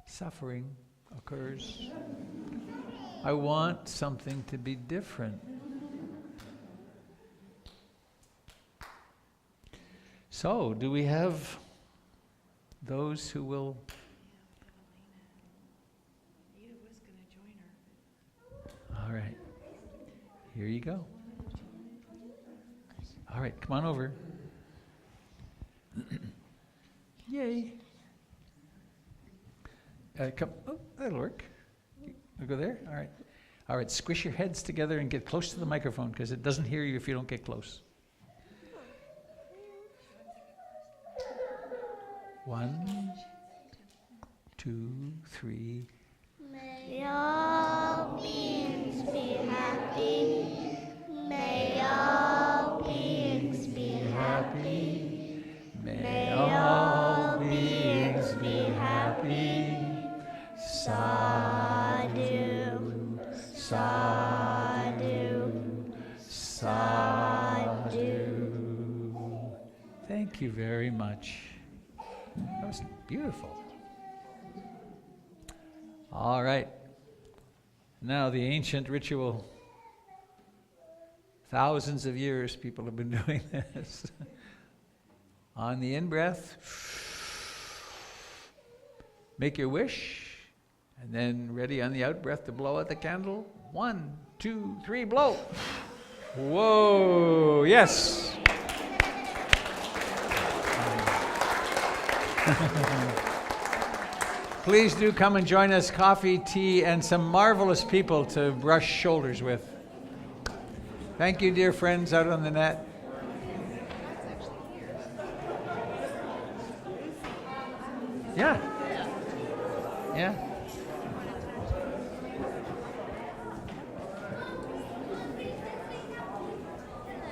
Suffering occurs. I want something to be different. So, do we have those who will? All right. Here you go. All right, come on over. Yay. Come. Oh, that'll work. You go there? All right. All right, squish your heads together and get close to the microphone because it doesn't hear you if you don't get close. 1, 2, 3. May all beings be happy. May all beings be happy. May all beings be happy. Sadhu, sadhu, sadhu. Thank you very much. That was beautiful. All right. Now the ancient ritual. Thousands of years people have been doing this. On the in-breath, make your wish, and then ready on the out-breath to blow out the candle. 1, 2, 3, blow. Whoa, yes. Please do come and join us. Coffee, tea, and some marvelous people to brush shoulders with. Thank you, dear friends out on the net. Yeah. Yeah.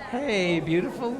Hey, beautiful.